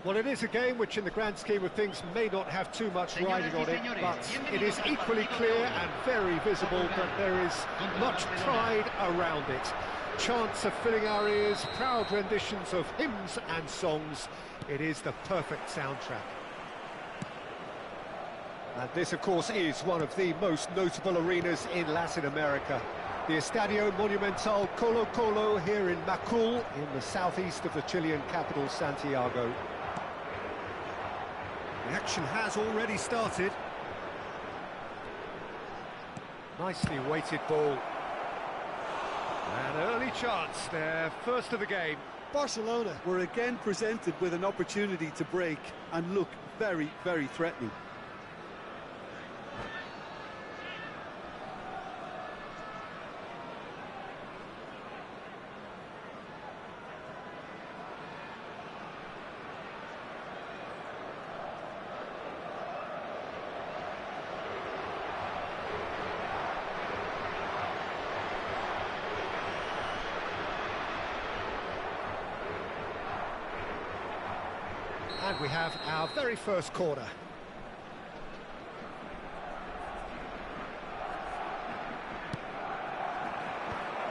Well, it is a game which, in the grand scheme of things, may not have too much riding on it, but it is equally clear and very visible that there is much pride around it. Chants are filling our ears, proud renditions of hymns and songs. It is the perfect soundtrack. And this, of course, is one of the most notable arenas in Latin America. The Estadio Monumental Colo Colo here in Macul, in the southeast of the Chilean capital, Santiago. The action has already started. Nicely weighted ball. An early chance there, first of the game. Barcelona were again presented with an opportunity to break and look very, very threatening. And we have our very first corner.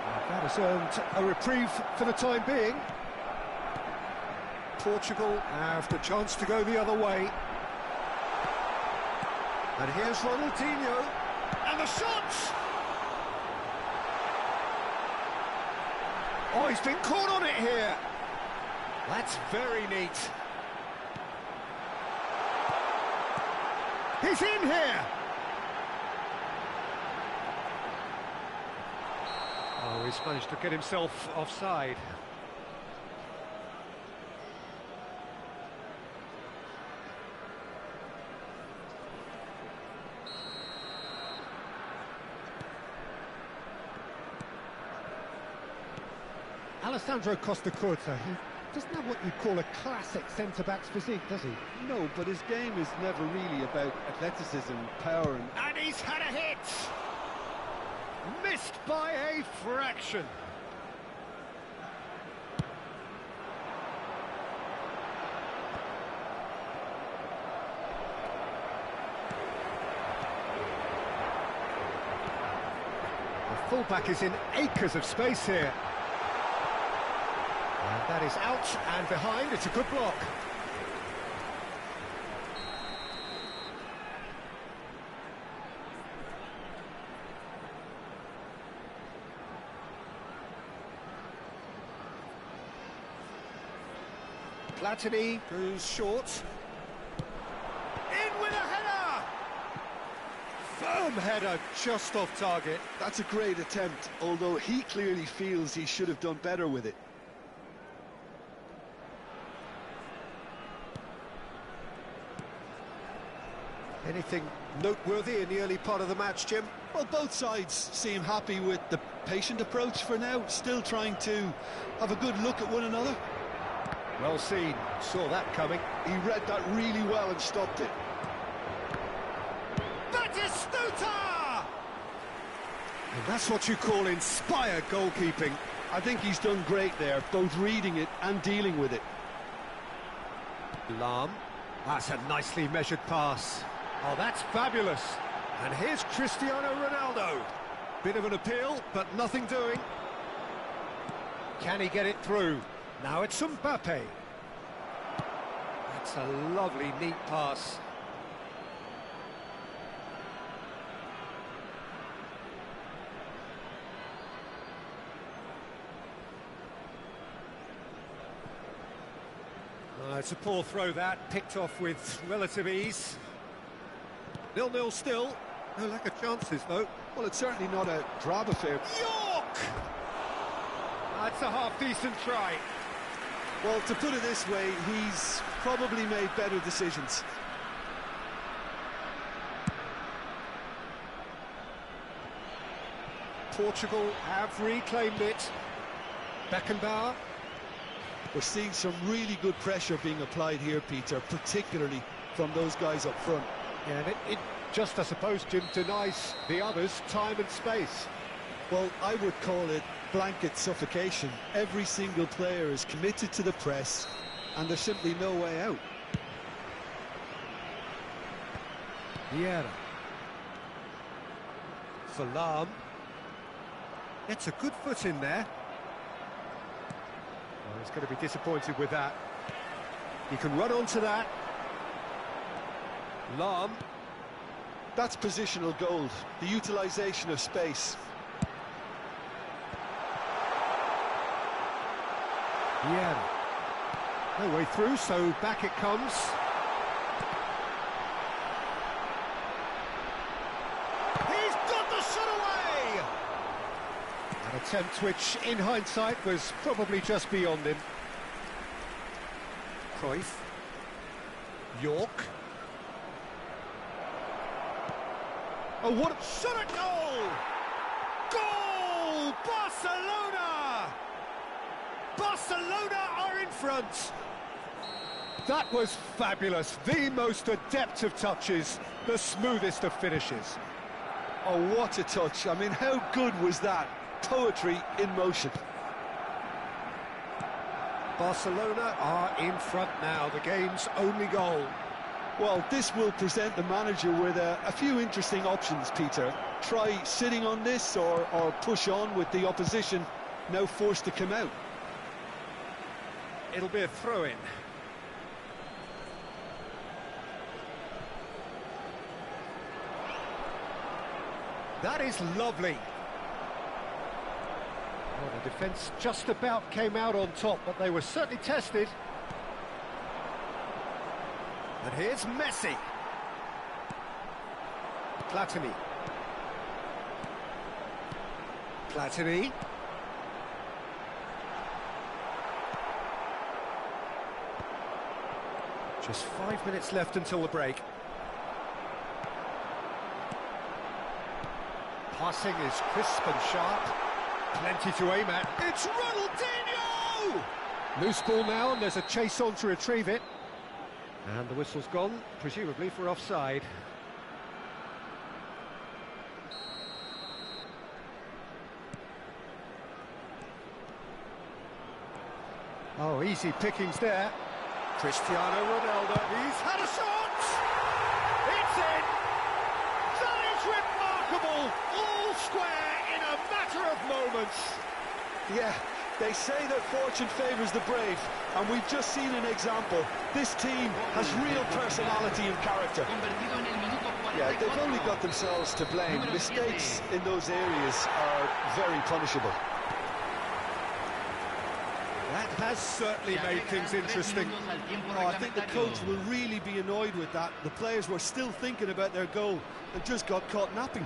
And that has earned a reprieve for the time being. Portugal have the chance to go the other way. And here's Ronaldinho. And the shot! Oh, he's been caught on it here. That's very neat. He's in here! Oh, he's managed to get himself offside. Alessandro Costa Curta, he doesn't have what you'd call a classic centre-back's physique, does he? No, but his game is never really about athleticism, power And he's had a hit! Missed by a fraction. The fullback is in acres of space here. And that is out and behind. It's a good block. Platini goes short. In with a header! Firm header, just off target. That's a great attempt, although he clearly feels he should have done better with it. Anything noteworthy in the early part of the match, Jim? Well, both sides seem happy with the patient approach for now, still trying to have a good look at one another. Well seen, saw that coming. He read that really well and stopped it. Batistuta! And that's what you call inspired goalkeeping. I think he's done great there, both reading it and dealing with it. Lahm. That's a nicely measured pass. Oh, that's fabulous. And here's Cristiano Ronaldo. Bit of an appeal, but nothing doing. Can he get it through? Now it's Mbappe. That's a lovely, neat pass. It's a poor throw that, picked off with relative ease. 0-0 still. No lack of chances, though. Well, it's certainly not a drab affair. York! That's a half-decent try. Well, to put it this way, he's probably made better decisions. Portugal have reclaimed it. Beckenbauer. We're seeing some really good pressure being applied here, Peter, particularly from those guys up front. Yeah, and it just, I suppose, Jim, denies the others time and space. Well, I would call it blanket suffocation. Every single player is committed to the press, and there's simply no way out. Vieira. For Lahm. It's a good foot in there. Well, he's going to be disappointed with that. He can run onto that. Lahm. That's positional gold, the utilisation of space. Yeah. No way through, so back it comes. He's got the shot away! An attempt which, in hindsight, was probably just beyond him. Cruyff. York. Oh, what a shot at goal! Goal! Barcelona! Barcelona are in front! That was fabulous. The most adept of touches, the smoothest of finishes. Oh, what a touch. I mean, how good was that? Poetry in motion. Barcelona are in front now, the game's only goal. Well, this will present the manager with a few interesting options, Peter. Try sitting on this or push on with the opposition now forced to come out. It'll be a throw-in. That is lovely. Well, the defence just about came out on top, but they were certainly tested. And here's Messi. Platini. Platini. Just 5 minutes left until the break. Passing is crisp and sharp. Plenty to aim at. It's Ronaldinho! Loose ball now, and there's a chase on to retrieve it. And the whistle's gone, presumably for offside. Oh, easy pickings there. Cristiano Ronaldo, he's had a shot! It's in! That is remarkable! All square in a matter of moments. Yeah, they say that fortune favours the brave, and we've just seen an example. This team has real personality and character. Yeah, they've only got themselves to blame. Mistakes in those areas are very punishable. That has certainly made things interesting. Oh, I think the coach will really be annoyed with that. The players were still thinking about their goal and just got caught napping.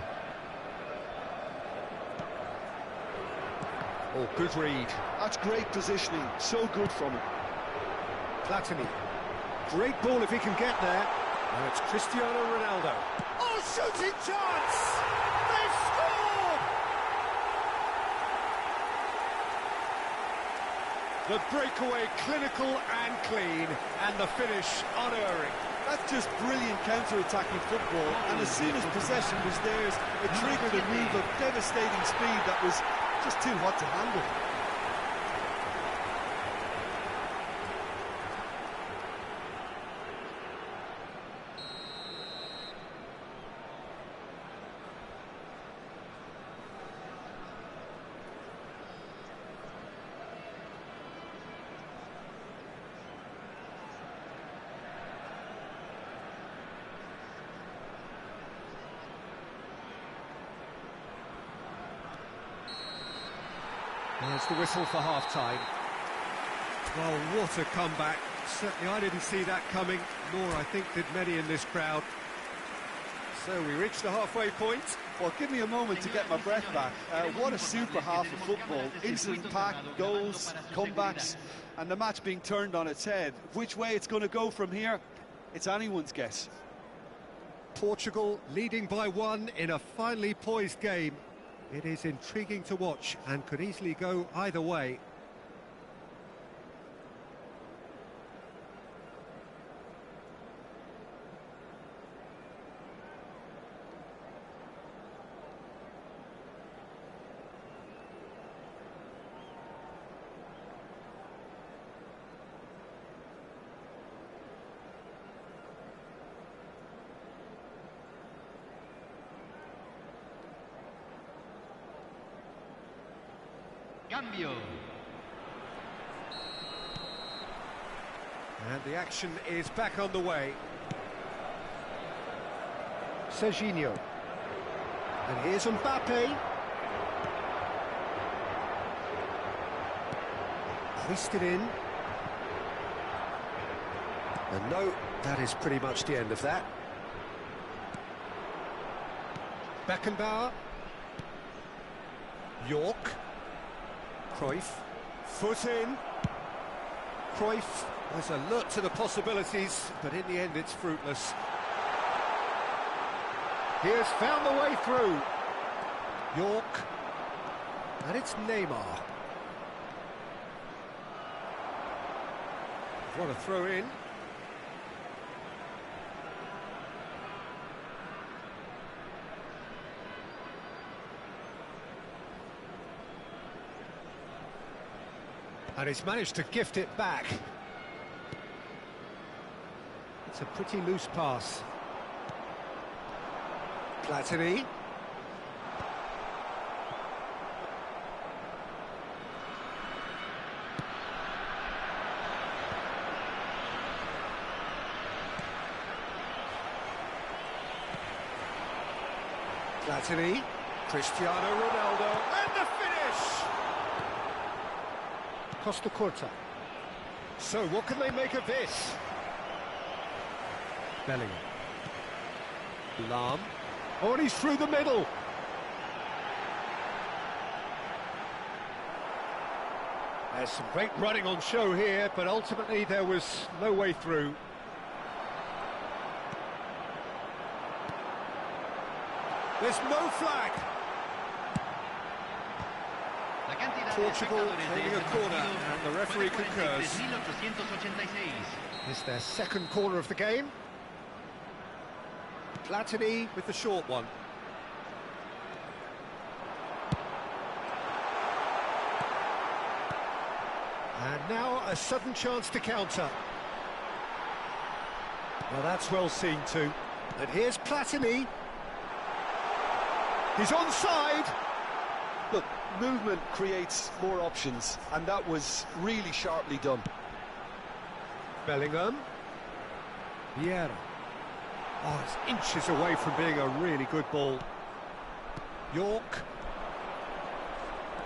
Oh, good read. That's great positioning, so good from him. Platini. Great ball if he can get there. Now it's Cristiano Ronaldo. Oh, shooting chance! They scored! The breakaway clinical and clean, and the finish unerring. That's just brilliant counter-attacking football, and as soon as possession was theirs, it triggered a move of devastating speed that was just too hot to handle. There's the whistle for half-time. Well, what a comeback. Certainly I didn't see that coming, nor I think did many in this crowd. So we reached the halfway point. Well, give me a moment to get my breath back. What a super half of football. Incident-packed, goals, comebacks, and the match being turned on its head. Which way it's going to go from here, it's anyone's guess. Portugal leading by 1 in a finely poised game. It is intriguing to watch and could easily go either way. Cambio. And the action is back on the way. Serginho. And here's Mbappe. Hoisted in. And no, that is pretty much the end of that. Beckenbauer. York. Cruyff, foot in. Cruyff was alert to the possibilities, but in the end it's fruitless. He has found the way through. York, and it's Neymar. What a throw in. And he's managed to gift it back. It's a pretty loose pass. Platini. Platini. Cristiano Ronaldo. And the finish! Costa Curta. So what can they make of this? Bellingham. Lahm. Oh, and he's through the middle. There's some great running on show here, but ultimately there was no way through. There's no flag. Portugal taking a corner, and the referee concurs. It's their second corner of the game. Platini with the short one. And now a sudden chance to counter. Well, that's well seen too. And here's Platini. He's onside. Look, movement creates more options, and that was really sharply done. Bellingham. Vieira. Oh, it's inches away from being a really good ball. York.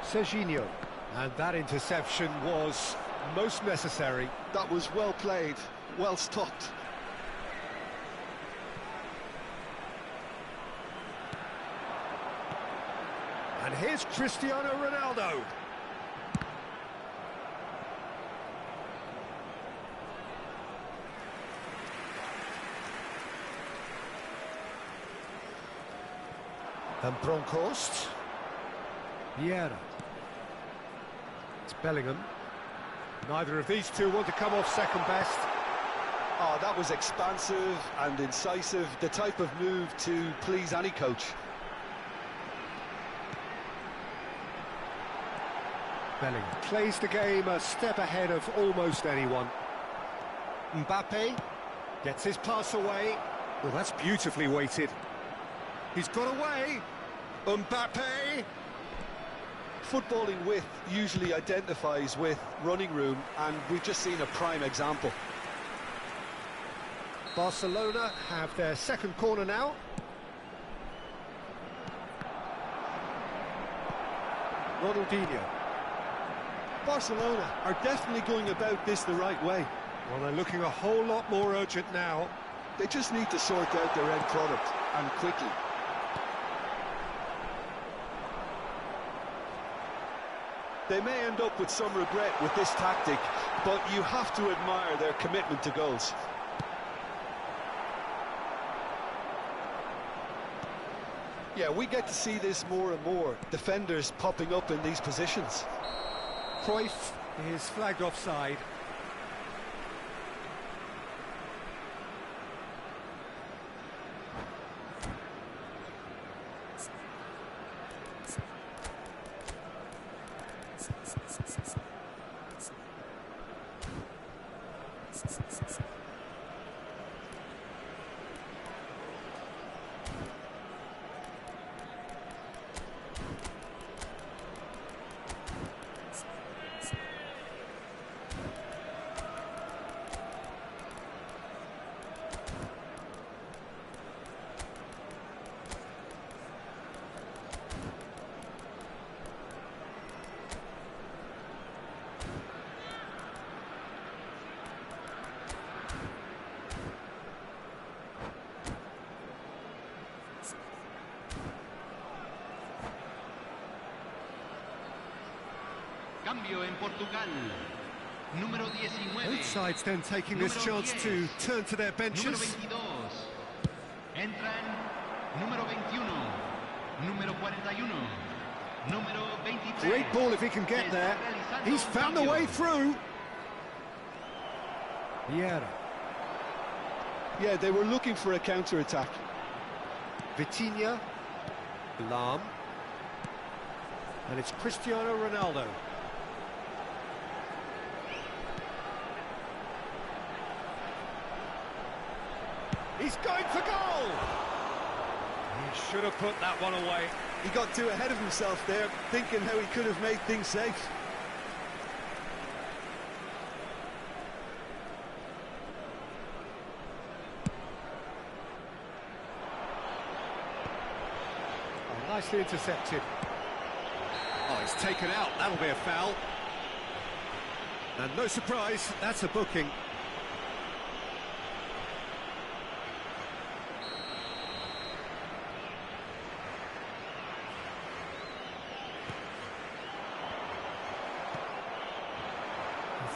Serginho. And that interception was most necessary. That was well played, well stopped. And here's Cristiano Ronaldo. And Bronkhorst. Vieira. It's Bellingham. Neither of these two want to come off second best. Oh, that was expansive and incisive, the type of move to please any coach. Bellingham plays the game a step ahead of almost anyone. Mbappe gets his pass away. Well, that's beautifully weighted. He's got away. Mbappe! Footballing width usually identifies with running room, and we've just seen a prime example. Barcelona have their second corner now. Ronaldinho. Barcelona are definitely going about this the right way. Well, they're looking a whole lot more urgent now. They just need to sort out their end product, and quickly. They may end up with some regret with this tactic, but you have to admire their commitment to goals. Yeah, we get to see this more and more. Defenders popping up in these positions. Cruyff is flagged offside. Cambio en Portugal. Número 19. Both sides then taking this chance to turn to their benches. Número 22. Entran número 21. Número 41. Número 23. Great ball if he can get there. He's found the way through. Bora. Yeah, they were looking for a counter-attack. Vitinha. Lam. And it's Cristiano Ronaldo. He's going for goal! He should have put that one away. He got too ahead of himself there, thinking how he could have made things safe. Oh, nicely intercepted. Oh, it's taken out. That'll be a foul. And no surprise, that's a booking.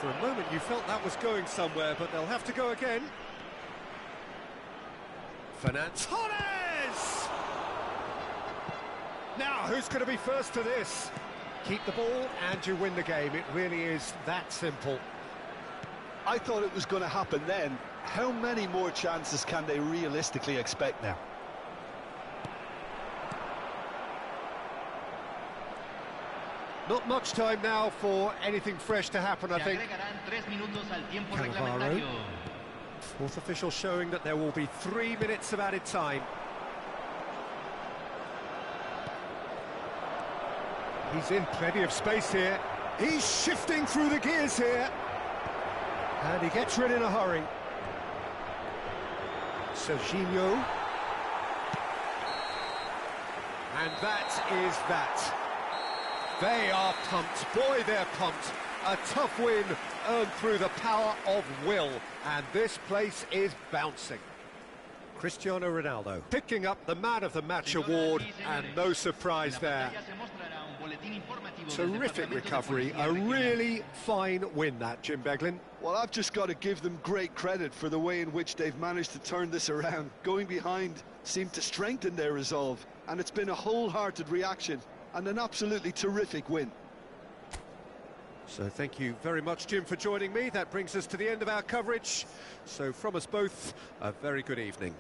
For a moment you felt that was going somewhere, but they'll have to go again. Fernandes. Torres! Now, who's going to be first to this? Keep the ball and you win the game. It really is that simple. I thought it was going to happen then. How many more chances can they realistically expect now? Not much time now for anything fresh to happen, I think. Cannavaro. Fourth official showing that there will be 3 minutes of added time. He's in plenty of space here. He's shifting through the gears here. And he gets rid in a hurry. Serginho. And that is that. They are pumped. Boy, they're pumped. A tough win earned through the power of will. And this place is bouncing. Cristiano Ronaldo picking up the Man of the Match award, and no surprise there. Terrific recovery, a really fine win that, Jim Beglin. Well, I've just got to give them great credit for the way in which they've managed to turn this around. Going behind seemed to strengthen their resolve, and it's been a wholehearted reaction and an absolutely terrific win. So thank you very much, Jim, for joining me. That brings us to the end of our coverage. So from us both, a very good evening.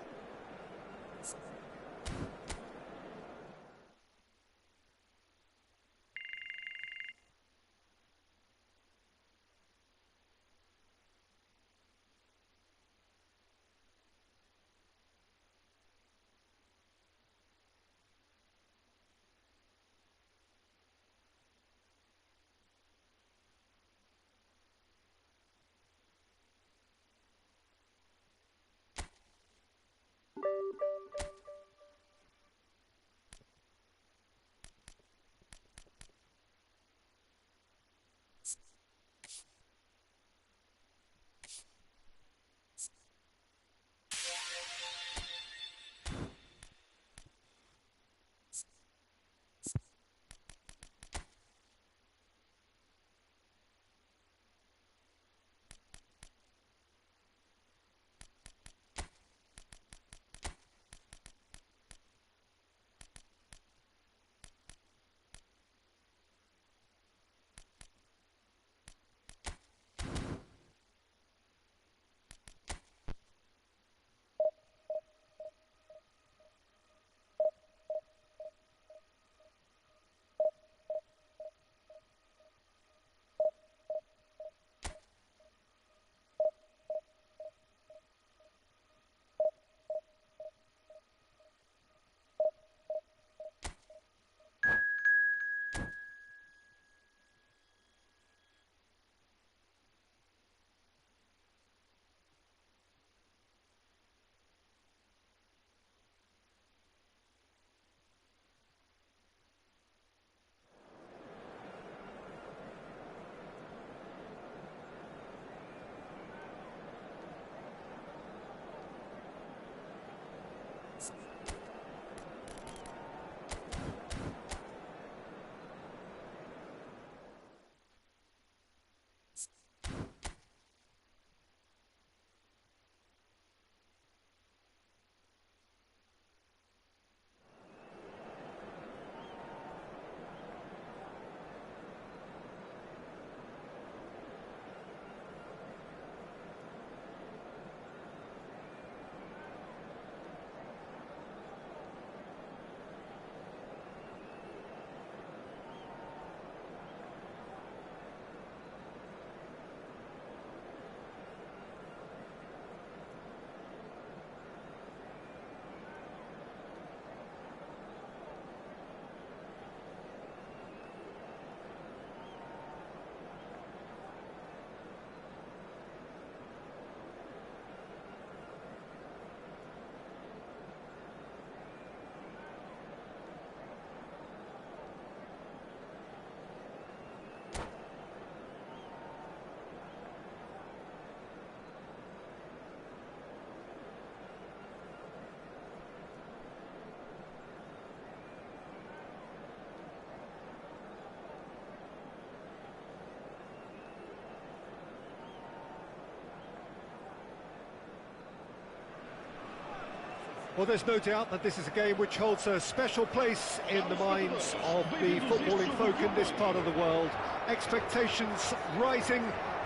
Well, there's no doubt that this is a game which holds a special place in the minds of the footballing folk in this part of the world. Expectations rising,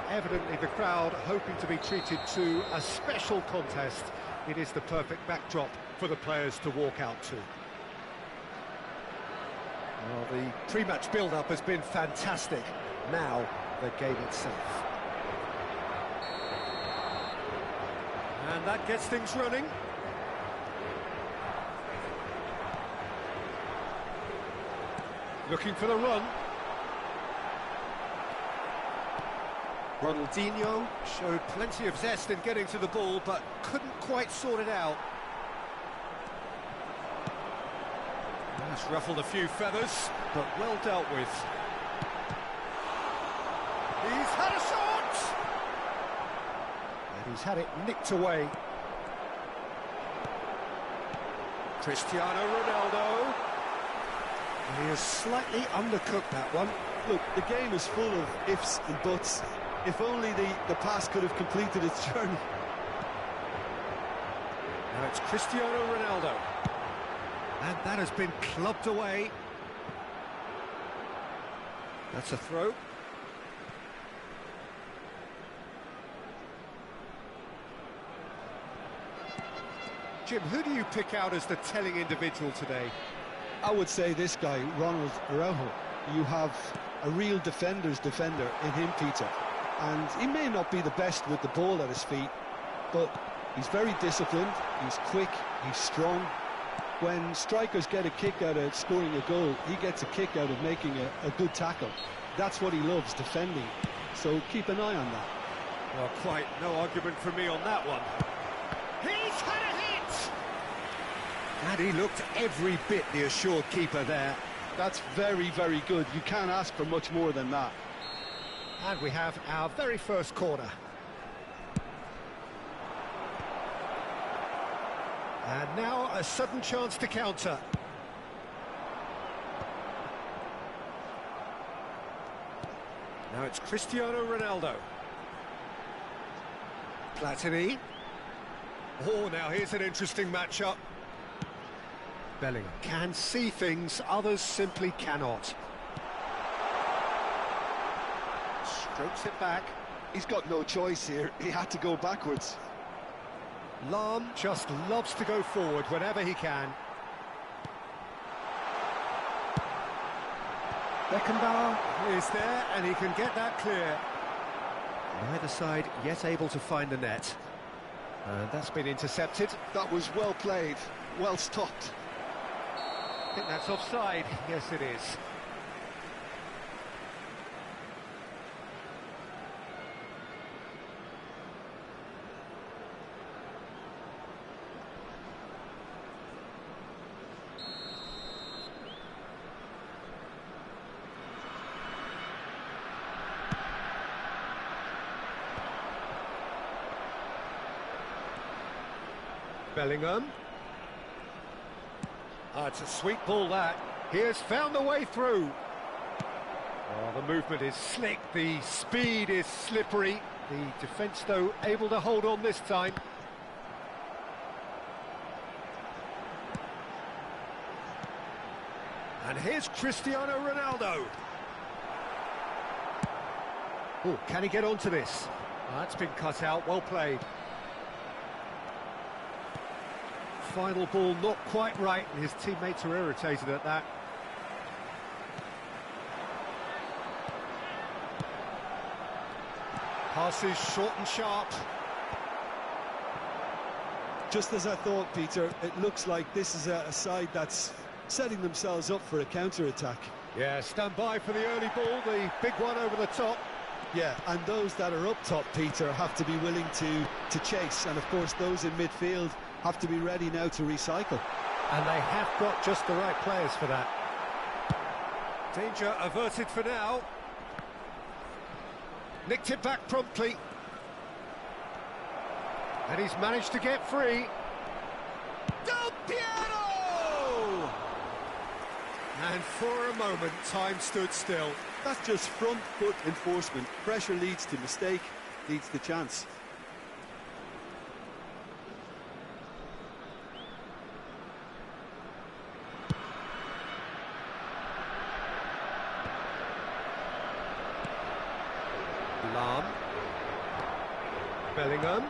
evidently the crowd hoping to be treated to a special contest. It is the perfect backdrop for the players to walk out to. Well, the pre-match build-up has been fantastic. Now, the game itself. And that gets things running. Looking for the run. Ronaldinho showed plenty of zest in getting to the ball, but couldn't quite sort it out. That's ruffled a few feathers, but well dealt with. He's had a shot! And he's had it nicked away. Cristiano Ronaldo. He has slightly undercooked that one. Look, the game is full of ifs and buts. If only the pass could have completed its journey. Now it's Cristiano Ronaldo. And that has been clubbed away. That's a throw. Jim, who do you pick out as the telling individual today? I would say this guy, Ronald Araujo. You have a real defender's defender in him, Peter. And he may not be the best with the ball at his feet, but he's very disciplined, he's quick, he's strong. When strikers get a kick out of scoring a goal, he gets a kick out of making a good tackle. That's what he loves, defending. So keep an eye on that. Well, quite no argument for me on that one. He's had a hit! And he looked every bit the assured keeper there. That's very, very good. You can't ask for much more than that. And we have our very first corner. And now a sudden chance to counter. Now it's Cristiano Ronaldo. Platini. Oh, now here's an interesting matchup. Bellingham can see things others simply cannot. Strokes it back. He's got no choice here. He had to go backwards. Lahm just loves to go forward whenever he can. Beckenbauer is there and he can get that clear. Neither side yet able to find the net. And that's been intercepted. That was well played, well stopped. I think that's offside. Yes, it is. Bellingham. Oh, it's a sweet ball that. He has found the way through. Oh, the movement is slick, the speed is slippery. The defence, though, able to hold on this time. And here's Cristiano Ronaldo. Oh, can he get onto this? Oh, that's been cut out, well played. Final ball not quite right, and his teammates are irritated at that. Passes short and sharp. Just as I thought, Peter, it looks like this is a side that's setting themselves up for a counter-attack. Yeah, stand by for the early ball, the big one over the top. Yeah, and those that are up top, Peter, have to be willing to chase, and of course those in midfield have to be ready now to recycle. And they have got just the right players for that. Danger averted for now. Nicked it back promptly. And he's managed to get free. Del Piero! And for a moment, time stood still. That's just front foot enforcement. Pressure leads to mistake, leads to chance. Lahm. Bellingham.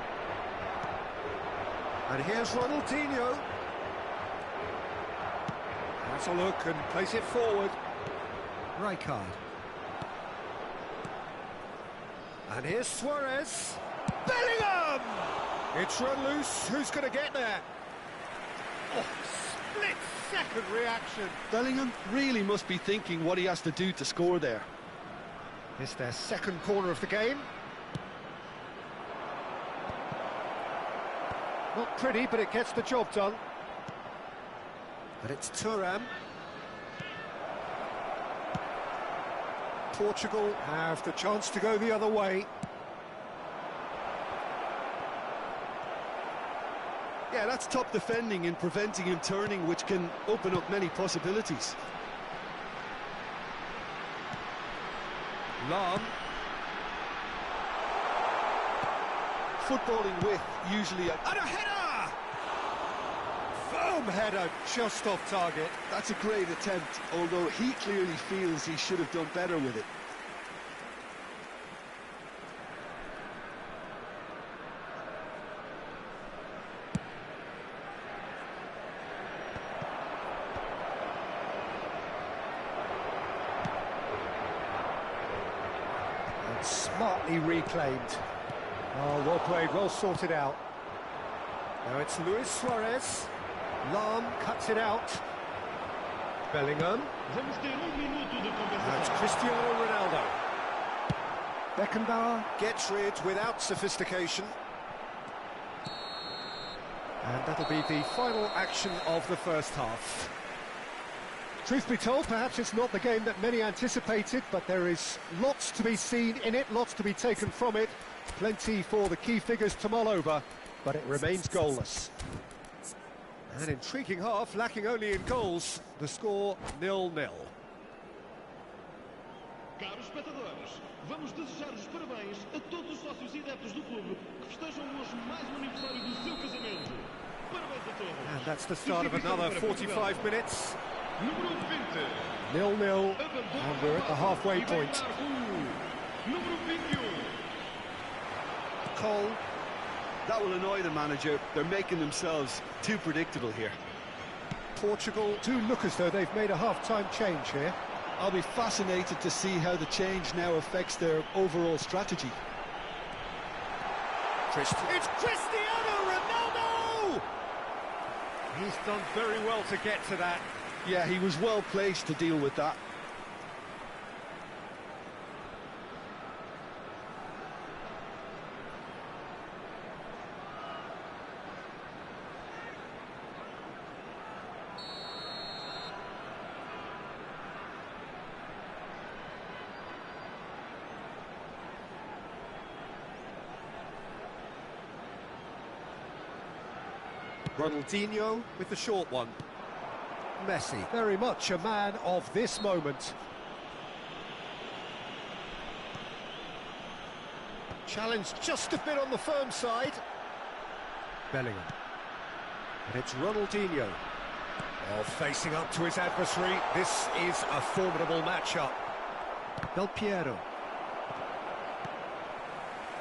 And here's Ronaldinho. That's a look and place it forward. Rijkaard. And here's Suarez. Bellingham! It's run loose. Who's going to get there? Oh, split-second reaction. Bellingham really must be thinking what he has to do to score there. It's their second corner of the game. Not pretty, but it gets the job done. And it's Thuram. Portugal have the chance to go the other way. Yeah, that's top defending and preventing him turning, which can open up many possibilities. Lahm. Footballing with usually And a header! Firm header, just off target. That's a great attempt, although he clearly feels he should have done better with it. And smartly reclaimed. Oh, well played, well sorted out. Now it's Luis Suarez. Lam cuts it out. Bellingham. That's Cristiano Ronaldo. Beckenbauer gets rid without sophistication. And that'll be the final action of the first half. Truth be told, perhaps it's not the game that many anticipated, but there is lots to be seen in it, lots to be taken from it. Plenty for the key figures to mull over, but it remains goalless. An intriguing half, lacking only in goals. The score 0-0. Caros espectadores, vamos desejar os parabéns a todos os sócios e adeptos do clube que festejam hoje mais um aniversário do seu casamento. Parabéns a todos. And that's the start of another 45 minutes. Número 20. 0-0, and we're at the halfway point. Número 21. Cole. That will annoy the manager. They're making themselves too predictable here. Portugal do look as though they've made a half-time change here. I'll be fascinated to see how the change now affects their overall strategy. It's Cristiano Ronaldo! He's done very well to get to that. Yeah, he was well placed to deal with that. Ronaldinho with the short one. Messi, very much a man of this moment. Challenge just a bit on the firm side. Bellingham. And it's Ronaldinho. Oh, facing up to his adversary. This is a formidable matchup. Del Piero.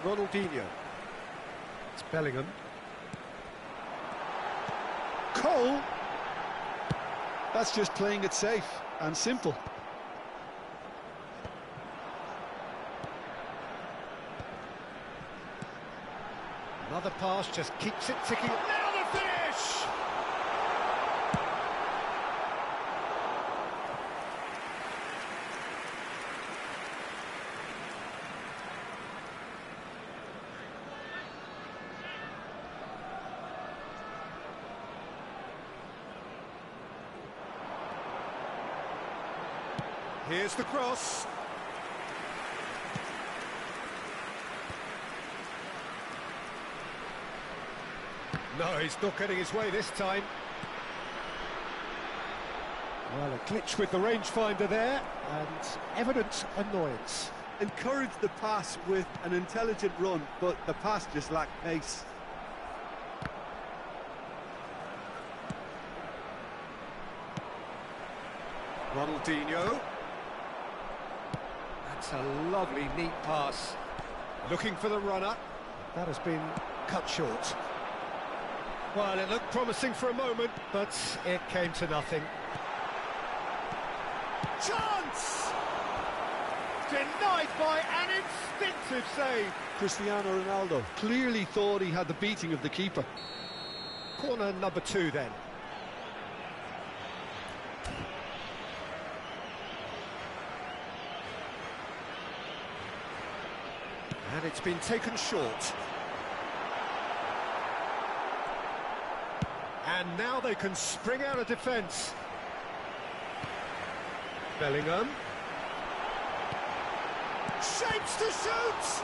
Ronaldinho. It's Bellingham. Cole. That's just playing it safe and simple. Another pass just keeps it ticking. Now the finish! Here's the cross. No, he's not getting his way this time. Well, a glitch with the rangefinder there, and evident annoyance. Encouraged the pass with an intelligent run, but the pass just lacked pace. Ronaldinho. That's a lovely, neat pass. Looking for the runner. That has been cut short. Well, it looked promising for a moment, but it came to nothing. Chance! Denied by an instinctive save. Cristiano Ronaldo clearly thought he had the beating of the keeper. Corner number 2 then. And it's been taken short. And now they can spring out of defence. Bellingham. Shapes to shoot!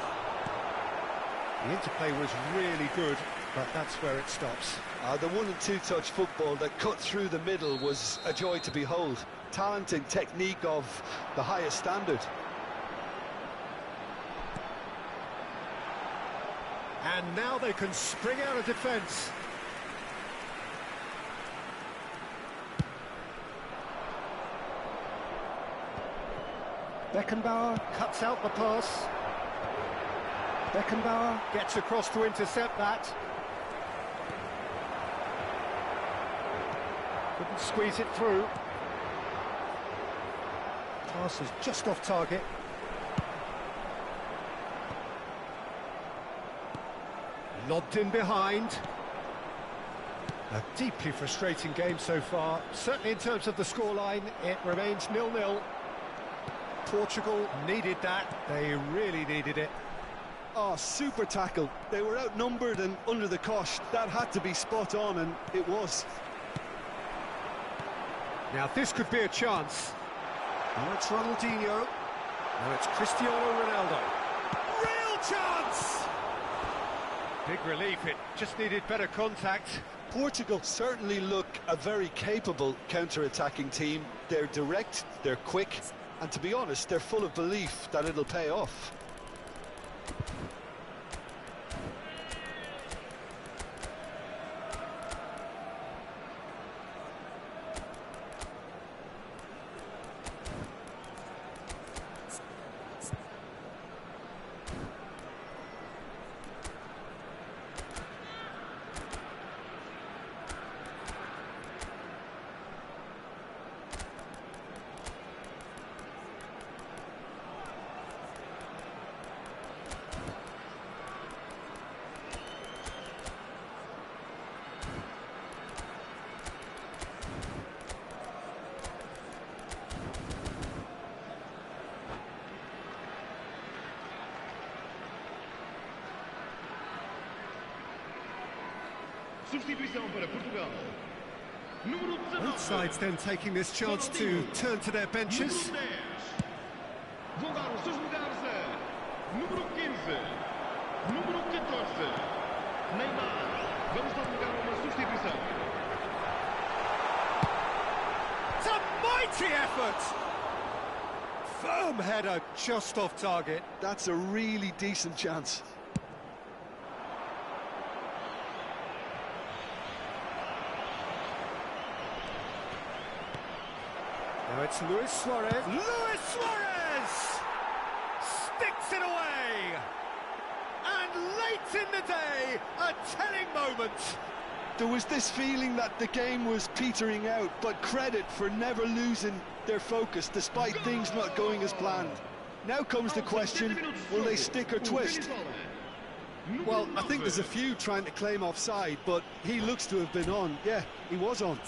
The interplay was really good, but that's where it stops. The 1- and 2-touch football that cut through the middle was a joy to behold. Talent and technique of the highest standard. And now they can spring out of defence. Beckenbauer cuts out the pass. Beckenbauer gets across to intercept that. Couldn't squeeze it through. Pass is just off target. Lobbed in behind. A deeply frustrating game so far. Certainly in terms of the scoreline, it remains 0-0. Portugal needed that. They really needed it. Oh, super tackle. They were outnumbered and under the cosh. That had to be spot on, and it was. Now this could be a chance. Now it's Ronaldinho. Now it's Cristiano Ronaldo. Real chance! Big relief, it just needed better contact. Portugal certainly look a very capable counter-attacking team. They're direct, they're quick, and to be honest, they're full of belief that it'll pay off. Substituição para Portugal. Número 19. Both sides then taking this chance to turn to their benches. Número 10. Vão dar os seus lugares a número 15. Número 14. Neymar. Vamos dar lugar a uma substituição. It's a mighty effort! Firm header just off target. That's a really decent chance. Now it's Luis Suarez. Luis Suarez! Sticks it away! And late in the day, a telling moment. There was this feeling that the game was petering out, but credit for never losing their focus despite things not going as planned. Now comes the question, will they stick or twist? Well, I think there's a few trying to claim offside, but he looks to have been on. Yeah, he was on.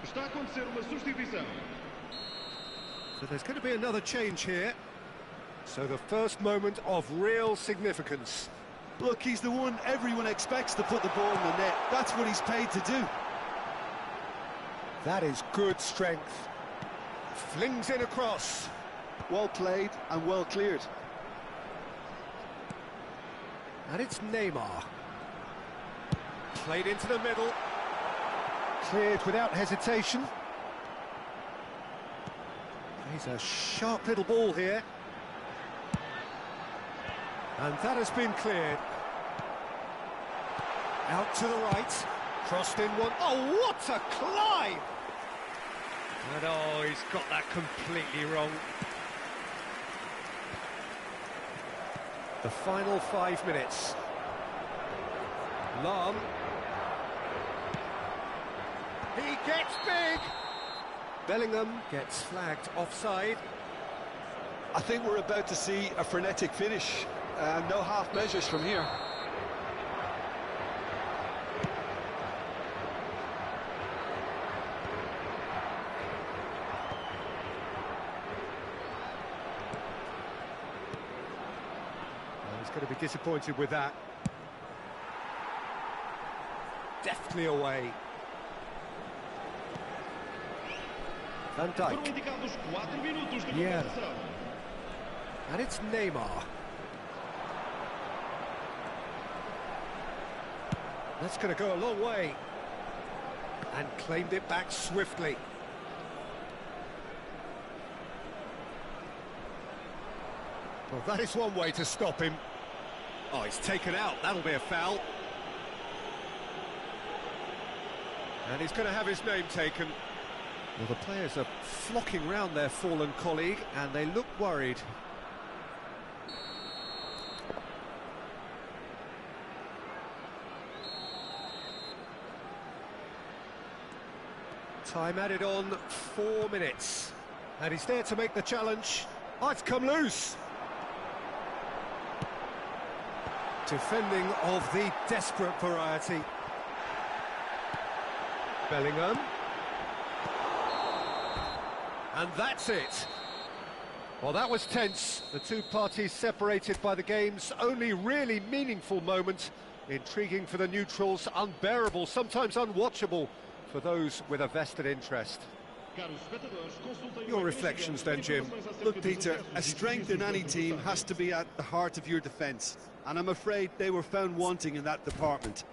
Está a acontecer uma substituição. So there's going to be another change here. So the first moment of real significance. Look, he's the one everyone expects to put the ball in the net. That's what he's paid to do. That is good strength. Flings in across. Well played and well cleared. And it's Neymar. Played into the middle. Cleared without hesitation. He's a sharp little ball here. And that has been cleared. Out to the right. Crossed in one. Oh, what a climb! And oh, he's got that completely wrong. The final 5 minutes. Lam. He gets big! Bellingham gets flagged offside. I think we're about to see a frenetic finish. No half measures from here. going to be disappointed with that. Deftly away. Van Foram Dijk. indicados 4 minutos de Yeah. compensação. And it's Neymar. That's going to go a long way. And claimed it back swiftly. Well, that is one way to stop him. Oh, he's taken out. That'll be a foul. And he's going to have his name taken. Well, the players are flocking round their fallen colleague, and they look worried. Time added on, 4 minutes. And he's there to make the challenge. Oh, it's come loose. Defending of the desperate variety. Bellingham. And that's it. Well, that was tense. The two parties separated by the game's only really meaningful moment. Intriguing for the neutrals, unbearable, sometimes unwatchable for those with a vested interest. Your reflections then, Jim. Look, Peter, a strength in any team has to be at the heart of your defence, and I'm afraid they were found wanting in that department.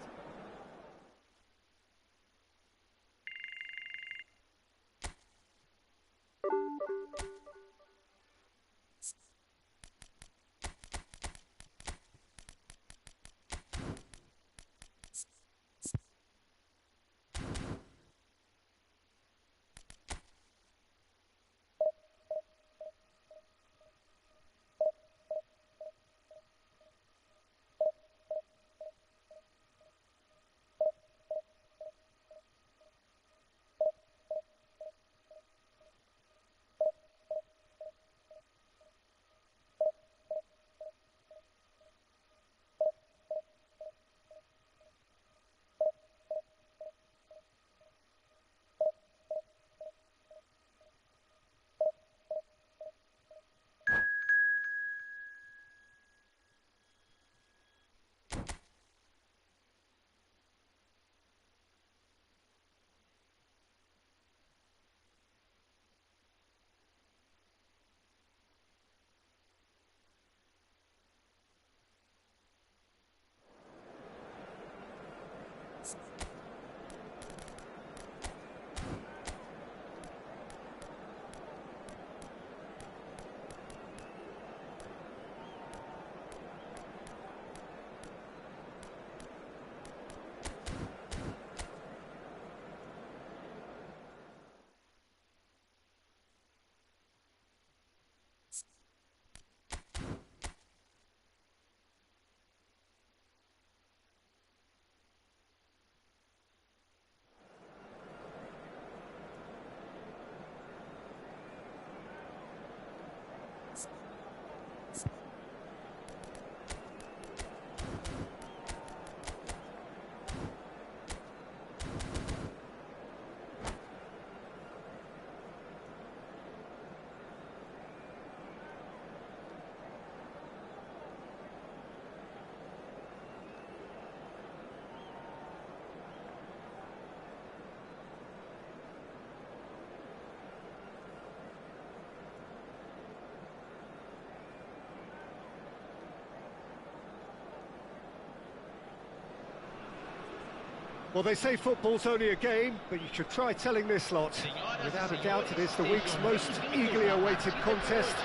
Well, they say football's only a game, but you should try telling this lot. Without a doubt, it is the week's most eagerly awaited contest.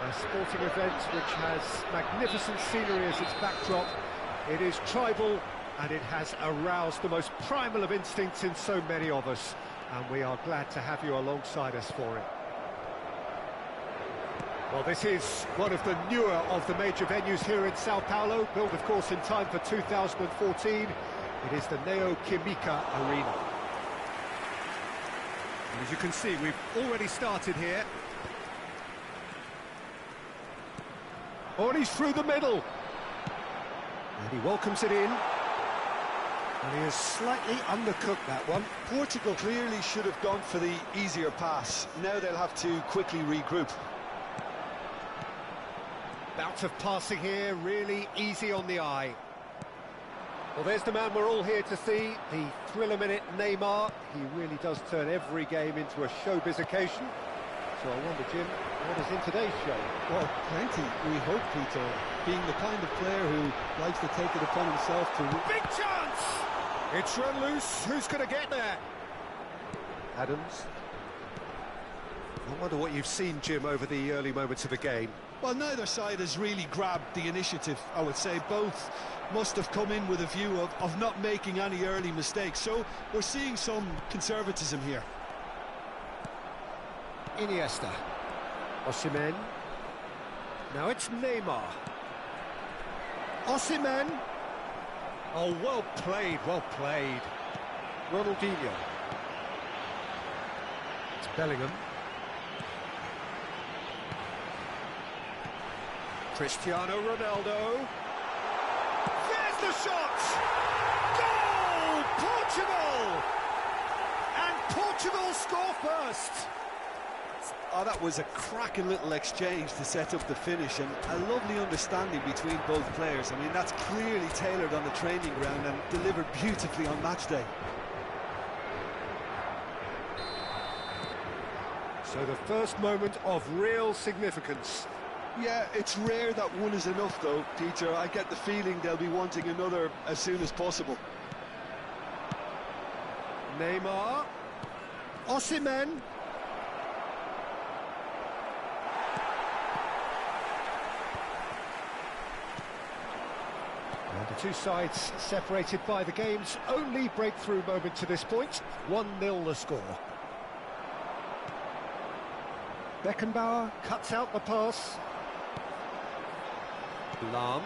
A sporting event which has magnificent scenery as its backdrop. It is tribal, and it has aroused the most primal of instincts in so many of us. And we are glad to have you alongside us for it. Well, this is one of the newer of the major venues here in Sao Paulo, built, of course, in time for 2014. It is the Neo Química Arena. And as you can see, we've already started here. Oh, and he's through the middle. And he welcomes it in. And he has slightly undercooked that one. Portugal clearly should have gone for the easier pass. Now they'll have to quickly regroup. Bout of passing here, really easy on the eye. Well, there's the man we're all here to see, the thriller-minute Neymar. He really does turn every game into a showbiz occasion. So I wonder, Jim, what is in today's show? Well, plenty, we hope, Peter. Being the kind of player who likes to take it upon himself to... Big chance! It's run loose. Who's going to get there? Adams. I wonder what you've seen, Jim, over the early moments of the game. Well, neither side has really grabbed the initiative, I would say. Both must have come in with a view of not making any early mistakes. So we're seeing some conservatism here. Iniesta. Osimhen. Now it's Neymar. Osimhen. Oh, well played, well played. Ronaldinho. It's Bellingham. Cristiano Ronaldo. There's the shot! Goal! Portugal! And Portugal score first! Oh, that was a cracking little exchange to set up the finish, and a lovely understanding between both players. I mean, that's clearly tailored on the training ground and delivered beautifully on match day. So the first moment of real significance. Yeah, it's rare that one is enough, though, Peter. I get the feeling they'll be wanting another as soon as possible. Neymar. Osimhen. And the two sides separated by the game's only breakthrough moment to this point. 1-0 the score. Beckenbauer cuts out the pass. Lahm.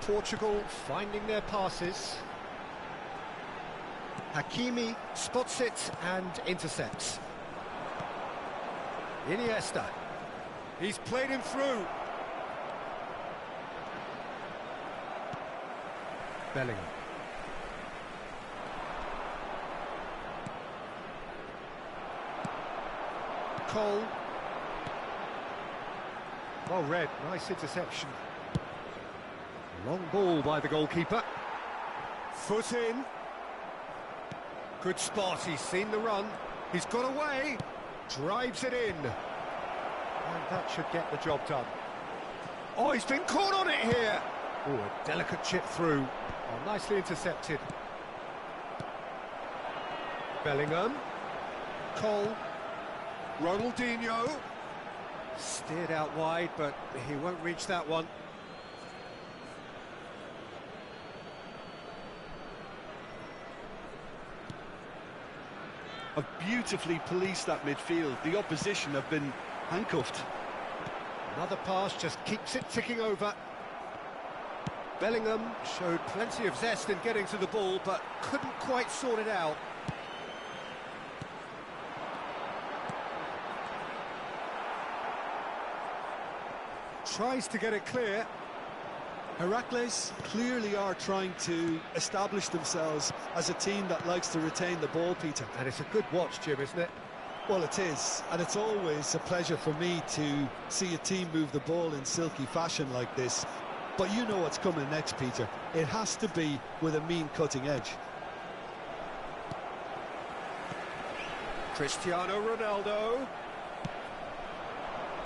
Portugal finding their passes. Hakimi spots it and intercepts. Iniesta. He's played him through. Bellingham. Cole. Well read, nice interception. Long ball by the goalkeeper. Foot in. Good spot, he's seen the run. He's got away. Drives it in. And that should get the job done. Oh, he's been caught on it here. Oh, a delicate chip through. Oh, nicely intercepted. Bellingham. Cole. Ronaldinho. Steered out wide, but he won't reach that one. Have beautifully policed that midfield. The opposition have been handcuffed. Another pass just keeps it ticking over. Bellingham showed plenty of zest in getting to the ball, but couldn't quite sort it out. Tries to get it clear. Heracles clearly are trying to establish themselves as a team that likes to retain the ball, Peter. And it's a good watch, Jim, isn't it? Well, it is, and it's always a pleasure for me to see a team move the ball in silky fashion like this. But you know what's coming next, Peter. It has to be with a mean cutting edge. Cristiano Ronaldo.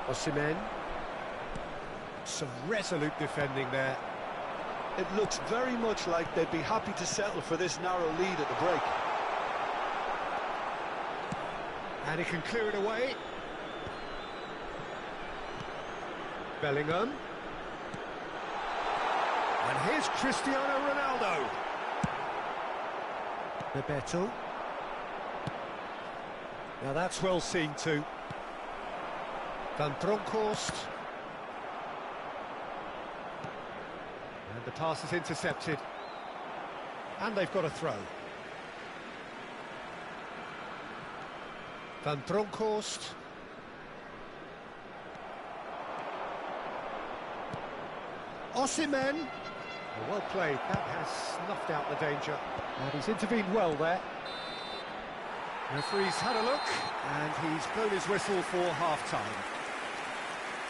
Osimhen. Some resolute defending there. It looks very much like they'd be happy to settle for this narrow lead at the break. And he can clear it away. Bellingham. And here's Cristiano Ronaldo. Bebeto. Now that's well seen too. Van Bronckhorst. And the pass is intercepted. And they've got a throw. Van Bronckhorst. Osimhen. Well played, that has snuffed out the danger. And he's intervened well there. The referee's had a look, and he's blown his whistle for half-time.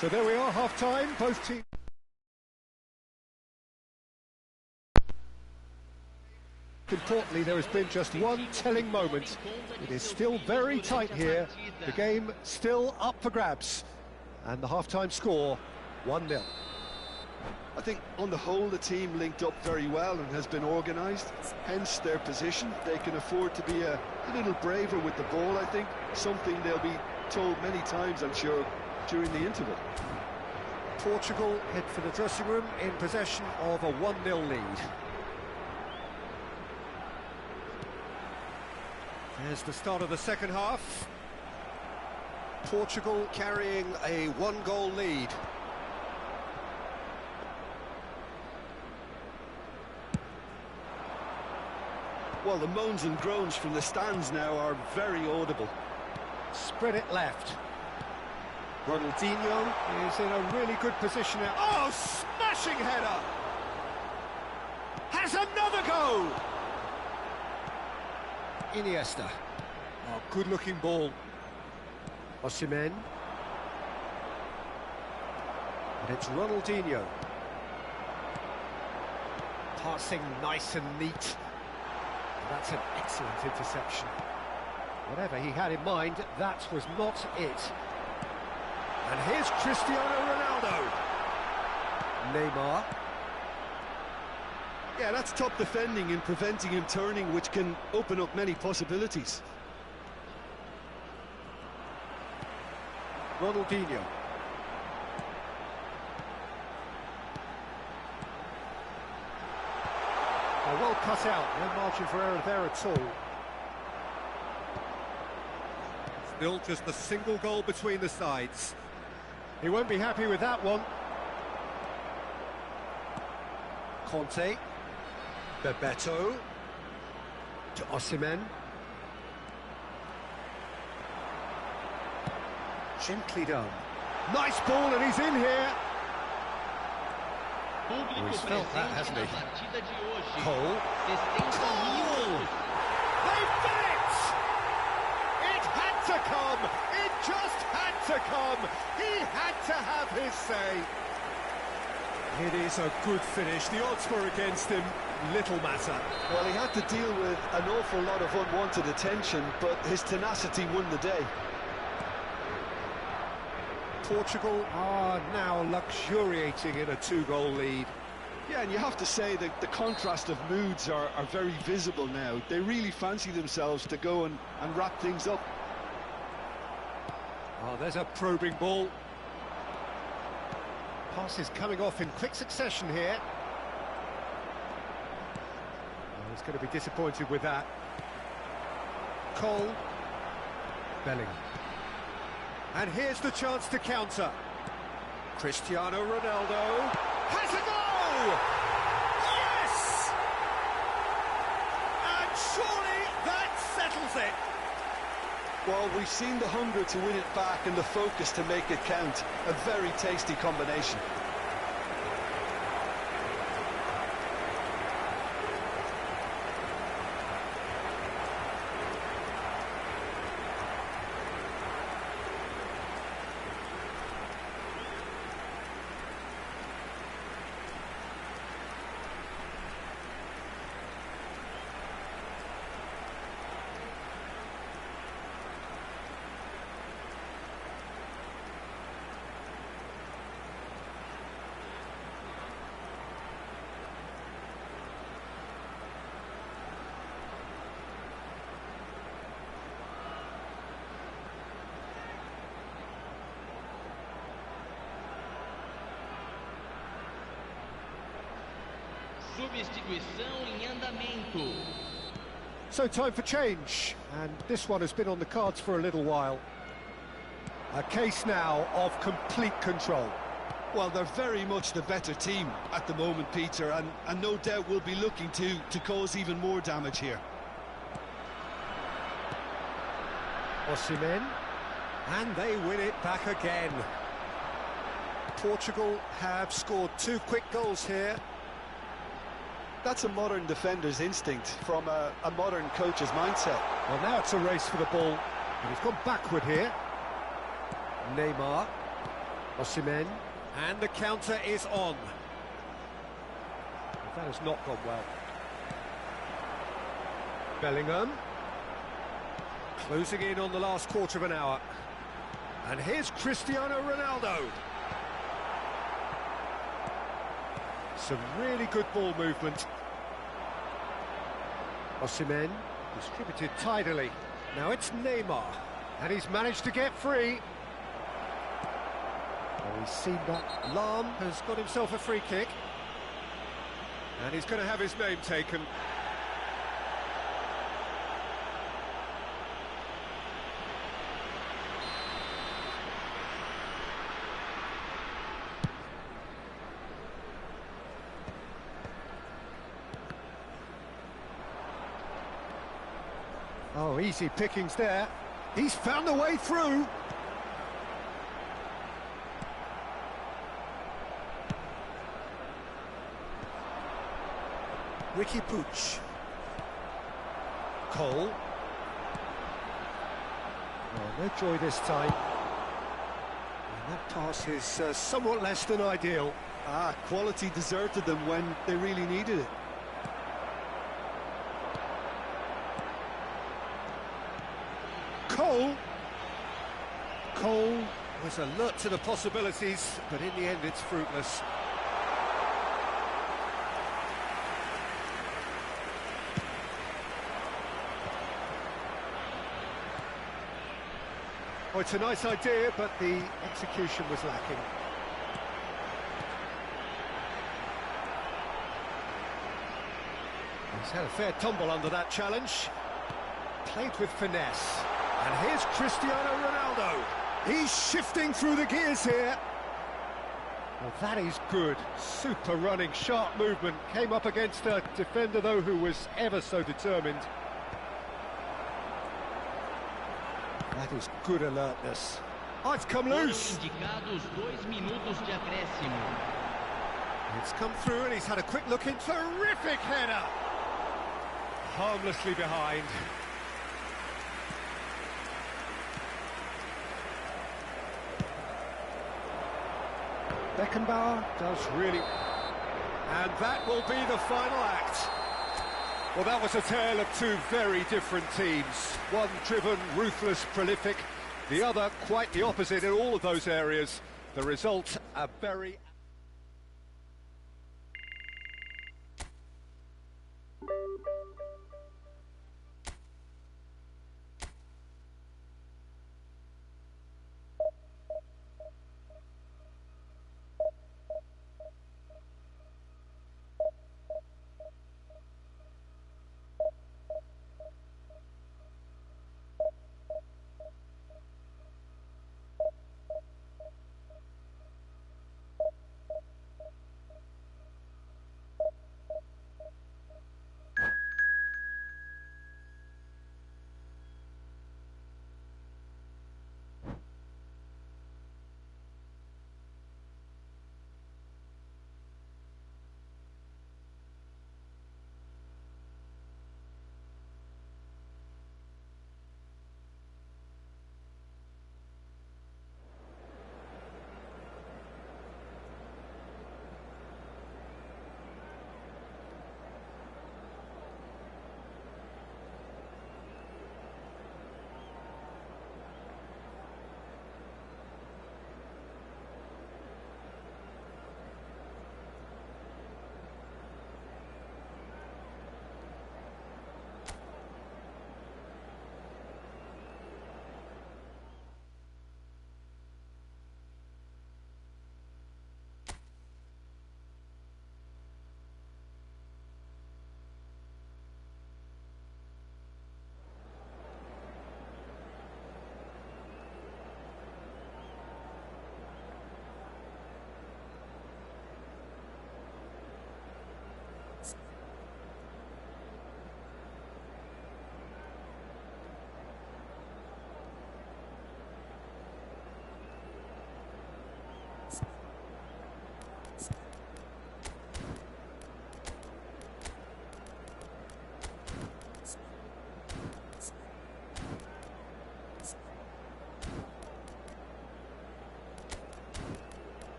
So there we are, half-time, both teams... Importantly, there has been just one telling moment. It is still very tight here. The game still up for grabs. And the half-time score, 1-0. I think on the whole the team linked up very well and has been organised, hence their position. They can afford to be a little braver with the ball, I think, something they'll be told many times, I'm sure, during the interval. Portugal head for the dressing room in possession of a 1-0 lead. There's the start of the second half. Portugal carrying a 1-goal lead. Well, the moans and groans from the stands now are very audible. Spread it left. Ronaldinho is in a really good position now. Oh, smashing header! Has another go! Iniesta. Oh, good-looking ball. Osimhen. And it's Ronaldinho. Passing nice and neat. That's an excellent interception. Whatever he had in mind, that was not it. And here's Cristiano Ronaldo. Neymar. Yeah, that's top defending and preventing him turning, which can open up many possibilities. Ronaldinho. Oh, well cut out, no margin for error there at all. Still just a single goal between the sides. He won't be happy with that one. Conte. Bebeto. To Osimhen. Gently done. Nice ball, and he's in here. Oh, he's felt that, hasn't he? Cole. Cole! They've done it! It had to come! It just had to come! He had to have his say. It is a good finish. The odds were against him. Little matter. Well, he had to deal with an awful lot of unwanted attention, but his tenacity won the day. Portugal are now luxuriating in a 2-goal lead. Yeah, and you have to say that the contrast of moods are very visible now. They really fancy themselves to go and wrap things up. Oh, there's a probing ball. Passes coming off in quick succession here. Oh, he's going to be disappointed with that. Cole. Bellingham. And here's the chance to counter. Cristiano Ronaldo has a goal! Yes! And surely that settles it. Well, we've seen the hunger to win it back and the focus to make it count. A very tasty combination. Substituição em andamento. So time for change, and this one has been on the cards for a little while. A case now of complete control. Well, they're very much the better team at the moment, Peter, and no doubt will be looking to cause even more damage here. Osimhen, and they win it back again. Portugal have scored 2 quick goals here. That's a modern defender's instinct from a modern coach's mindset. Well, now it's a race for the ball, and he's gone backward here. Neymar, Osimhen, and the counter is on. That has not gone well. Bellingham. Closing in on the last quarter of an hour. And here's Cristiano Ronaldo. Some really good ball movement. Osimhen, distributed tidily. Now it's Neymar, and he's managed to get free. Oh, he's seen that. Lam has got himself a free kick. And he's going to have his name taken. Oh, easy pickings there. He's found the way through. Ricky Puig. Cole. Oh, no joy this time. And that pass is somewhat less than ideal. Quality deserted them when they really needed it. Cole was alert to the possibilities, but in the end it's fruitless. Oh, it's a nice idea, but the execution was lacking. He's had a fair tumble under that challenge. Played with finesse. And here's Cristiano Ronaldo. He's shifting through the gears here. Well, that is good. Super running, sharp movement. Came up against a defender, though, who was ever so determined. That is good alertness. Oh, it's come loose. It's come through and he's had a quick look in. Terrific header. Harmlessly behind. Beckenbauer does really... And that will be the final act. Well, that was a tale of two very different teams. One driven, ruthless, prolific. The other quite the opposite in all of those areas. The result, a very...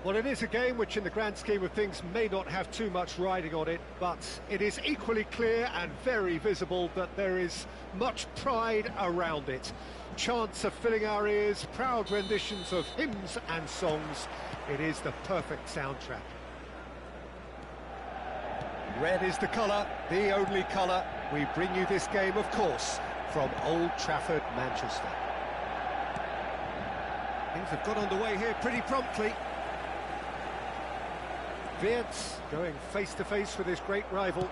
Well, it is a game which in the grand scheme of things may not have too much riding on it, but it is equally clear and very visible that there is much pride around it. Chants are filling our ears, proud renditions of hymns and songs. It is the perfect soundtrack. Red is the colour, the only colour. We bring you this game, of course, from Old Trafford, Manchester. Things have got underway here pretty promptly. Wirtz going face-to-face with his great rival.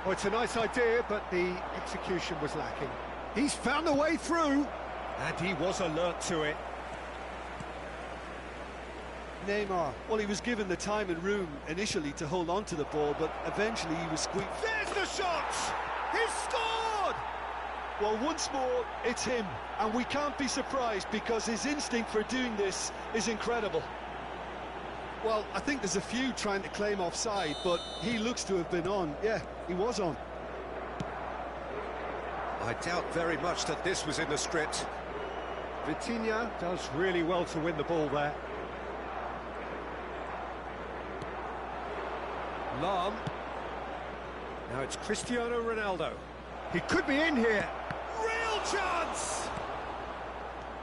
Oh, it's a nice idea, but the execution was lacking. He's found a way through, and he was alert to it. Neymar, well, he was given the time and room initially to hold on to the ball, but eventually he was squeezed. There's the shot! He's scored! Well, once more, it's him, and we can't be surprised because his instinct for doing this is incredible. Well, I think there's a few trying to claim offside, but he looks to have been on. Yeah, he was on. I doubt very much that this was in the script. Vitinha does really well to win the ball there. Lahm. Now it's Cristiano Ronaldo. He could be in here. Real chance!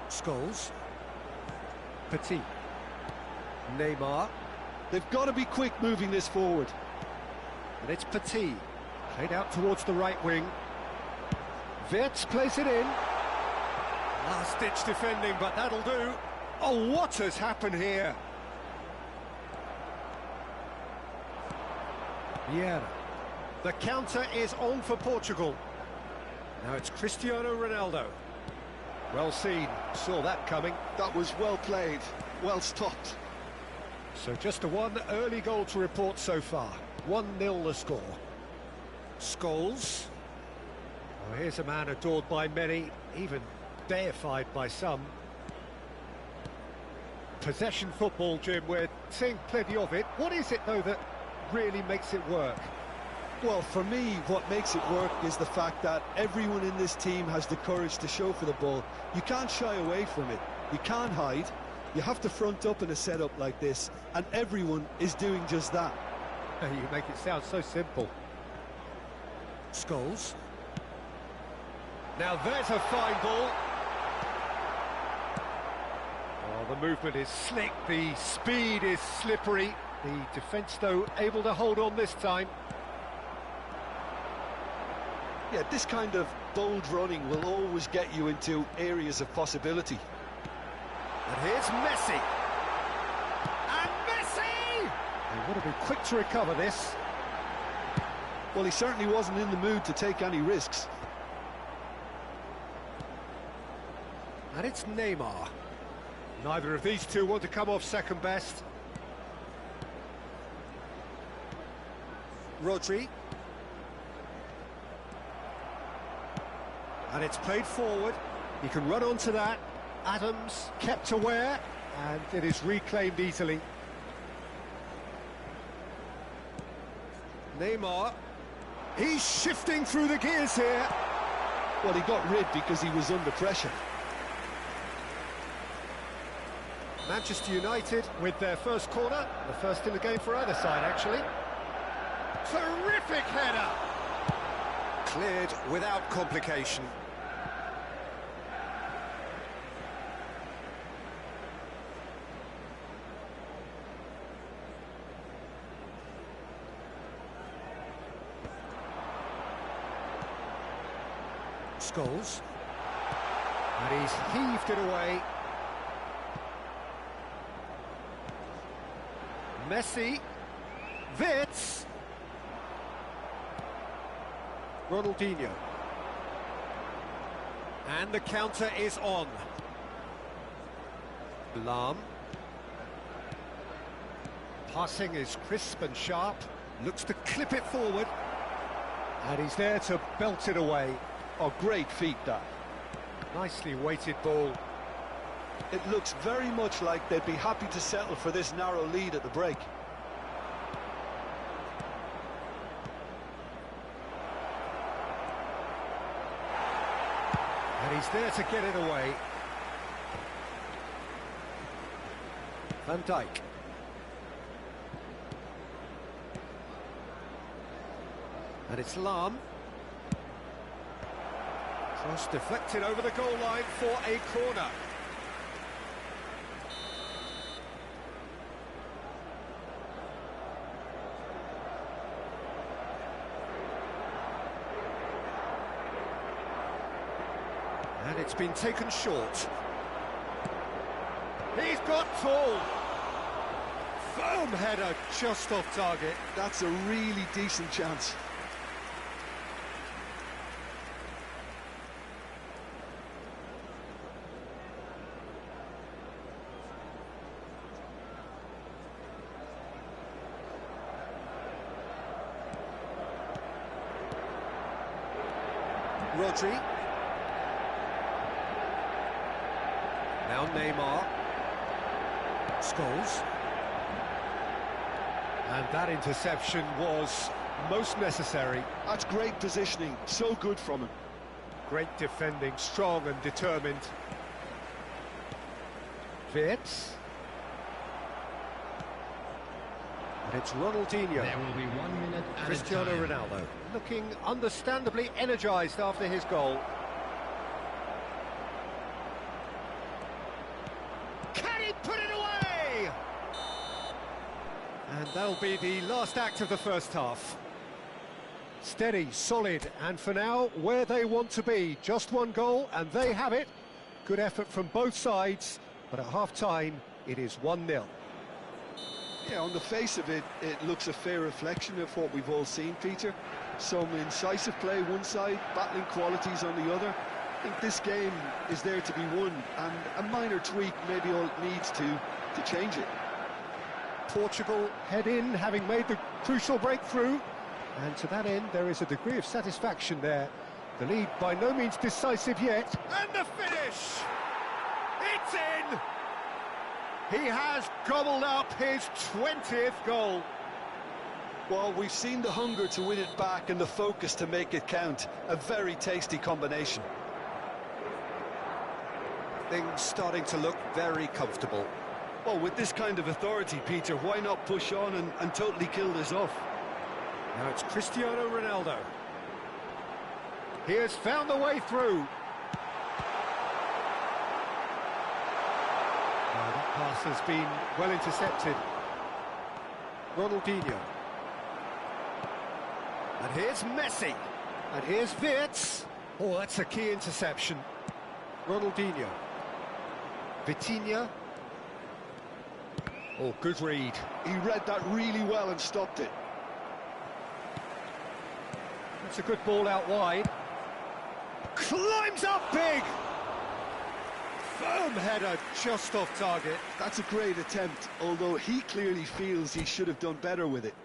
Scholes. Petit. Neymar. They've got to be quick moving this forward. And it's Petit. Played out towards the right wing. Wirtz plays it in. Last-ditch defending, but that'll do. Oh, what has happened here? Vieira. The counter is on for Portugal. Now it's Cristiano Ronaldo. Well seen, saw that coming. That was well played, well stopped. So just a one early goal to report so far. 1-0 the score. Scholes. Oh, here's a man adored by many, even deified by some. Possession football, Jim, we're seeing plenty of it. What is it, though, that really makes it work? Well, for me, what makes it work is the fact that everyone in this team has the courage to show for the ball. You can't shy away from it. You can't hide. You have to front up in a setup like this, and everyone is doing just that. You make it sound so simple. Scholes. Now there's a fine ball. Oh, the movement is slick, the speed is slippery. The defence, though, able to hold on this time. Yeah, this kind of bold running will always get you into areas of possibility. And here's Messi. And Messi! They want to be quick to recover this. Well, he certainly wasn't in the mood to take any risks. And it's Neymar. Neither of these two want to come off second best. Rodri. And it's played forward. He can run onto that. Adams kept aware, and it is reclaimed easily. Neymar. He's shifting through the gears here. Well, he got rid because he was under pressure. Manchester United with their first corner, the first in the game for either side, actually. Terrific header! Cleared without complication. Scholes. And he's heaved it away. Messi. Wirtz. Ronaldinho. And the counter is on. Lahm. Passing is crisp and sharp. Looks to clip it forward. And he's there to belt it away. Oh, great feat, that. Nicely weighted ball. It looks very much like they'd be happy to settle for this narrow lead at the break. And he's there to get it away. Van Dijk. And it's Lahm. Cross deflected over the goal line for a corner. And it's been taken short. He's got full. Firm header just off target. That's a really decent chance. Rodri. Now Neymar. Scholes. And that interception was most necessary. That's great positioning, so good from him. Great defending, strong and determined. Wirtz. And it's Ronaldinho. There will be 1 minute at Cristiano a time. Ronaldo, looking understandably energised after his goal. Can he put it away? And that'll be the last act of the first half. Steady, solid, and for now, where they want to be. Just one goal, and they have it. Good effort from both sides, but at half-time, it is 1-0. Yeah, on the face of it, it looks a fair reflection of what we've all seen, Peter. Some incisive play one side, battling qualities on the other. I think this game is there to be won, and a minor tweak maybe all it needs to change it. Portugal head in, having made the crucial breakthrough. And to that end, there is a degree of satisfaction there. The lead by no means decisive yet. And the finish! It's in! He has gobbled up his 20th goal. Well, we've seen the hunger to win it back and the focus to make it count. A very tasty combination. Things starting to look very comfortable. Well, with this kind of authority, Peter, why not push on and totally kill this off? Now it's Cristiano Ronaldo. He has found the way through. That pass has been well intercepted. Ronaldinho. And here's Messi. And here's Wirtz. Oh, that's a key interception. Ronaldinho. Vitinha. Oh, good read. He read that really well and stopped it. That's a good ball out wide. Climbs up big! Firm header just off target. That's a great attempt, although he clearly feels he should have done better with it.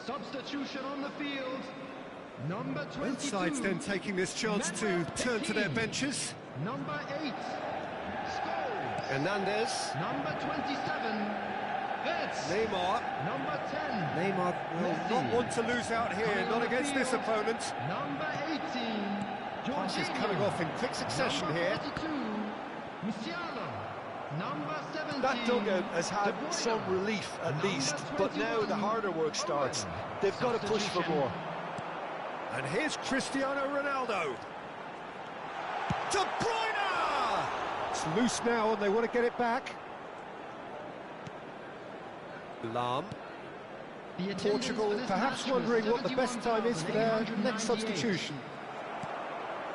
Substitution on the field. Number 22. Both sides then taking this chance to turn to their benches. Number 8. Scholes. Hernandez. Number 27. Wirtz. Neymar. Number 10. Neymar will Messi. not want to lose out here, Coming not on the against this field. opponent. Number 18. Passes Jorginho. coming off in quick succession Number here. 42. Musiala. Number 17. That dugout has had De Bruyne. some relief at Number least, but now the 21. harder work starts. Owen. They've got to push for Substitution. more. And here's Cristiano Ronaldo. De Bruyne! It's loose now and they want to get it back. Lahm. The attendance Portugal for this perhaps match was wondering what the best time is for their next 71,898. substitution.